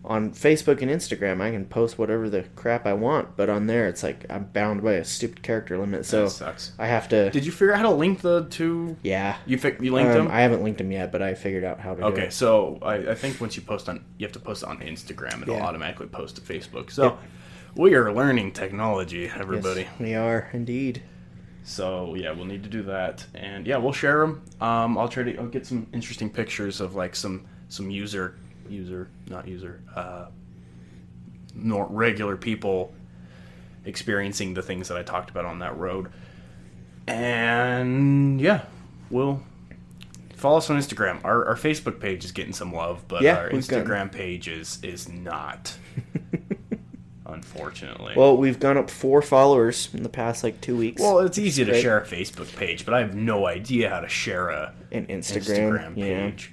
On Facebook and Instagram, I can post whatever the crap I want, but on there, it's like I'm bound by a stupid character limit, so That sucks. I have to... Did you figure out how to link the two? Yeah. You linked them? I haven't linked them yet, but I figured out how to do Okay, it. so I think once you have to post it on Instagram. It'll Yeah. automatically post to Facebook. So we are learning technology, everybody. Yes, we are, indeed. So yeah, we'll need to do that, and yeah, we'll share them. I'll get some interesting pictures of like some regular people experiencing the things that I talked about on that road. And yeah, we'll follow us on Instagram. Our Facebook page is getting some love, but our Instagram page is not. Unfortunately. Well, we've gone up 4 followers in the past 2 weeks. Well, it's easy to share a Facebook page, but I have no idea how to share an Instagram page.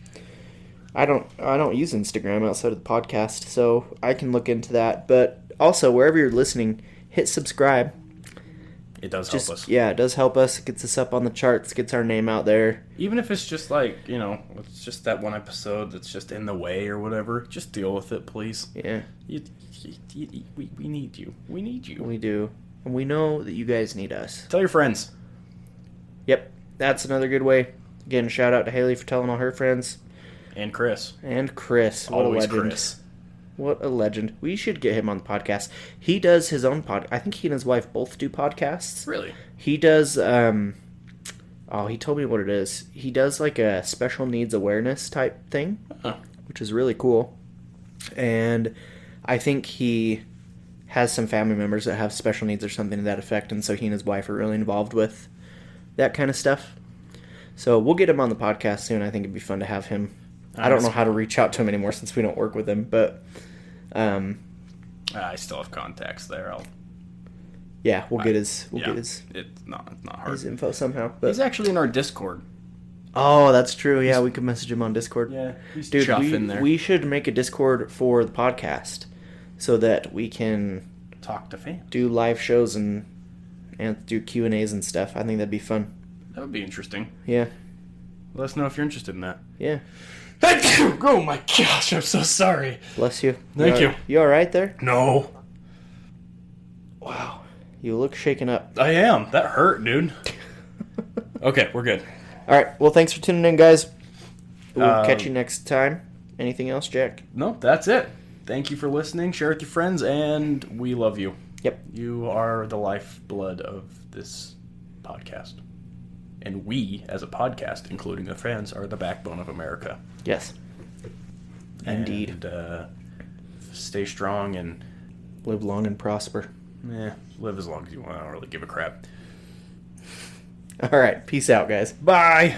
I don't use Instagram outside of the podcast, so I can look into that. But also, wherever you're listening, hit subscribe. It does help us. Yeah, it does help us. It gets us up on the charts, gets our name out there. Even if it's just it's just that one episode that's just in the way or whatever, just deal with it, please. Yeah. We need you. We need you. We do. And we know that you guys need us. Tell your friends. Yep. That's another good way. Again, shout out to Haley for telling all her friends. And Chris. What Always a legend. Chris. What a legend. We should get him on the podcast. He does his own I think he and his wife both do podcasts. Really? He does, he told me what it is. He does a special needs awareness type thing, which is really cool. And I think he has some family members that have special needs or something to that effect, and so he and his wife are really involved with that kind of stuff. So we'll get him on the podcast soon. I think it'd be fun to have him. I don't know how to reach out to him anymore since we don't work with him, but I still have contacts there. We'll get his It's not hard. his info somehow. But He's actually in our Discord. oh, that's true. Yeah, we could message him on Discord. Yeah, he's Dude, chuff in there. we should make a Discord for the podcast so that we can talk to fans. do live shows and do Q&As and stuff. I think that'd be fun. That would be interesting. Yeah. Let us know if you're interested in that. Yeah. Thank you! Oh my gosh, I'm so sorry. Bless you. Thank you. You alright there? No. Wow. You look shaken up. I am. That hurt, dude. Okay, we're good. Alright, well, thanks for tuning in, guys. We'll catch you next time. Anything else, Jack? No, that's it. Thank you for listening. Share with your friends, and we love you. Yep. You are the lifeblood of this podcast. And we, as a podcast, including the fans, are the backbone of America. Yes. Indeed. And stay strong and live long and prosper. Live as long as you want. I don't really give a crap. All right. Peace out, guys. Bye.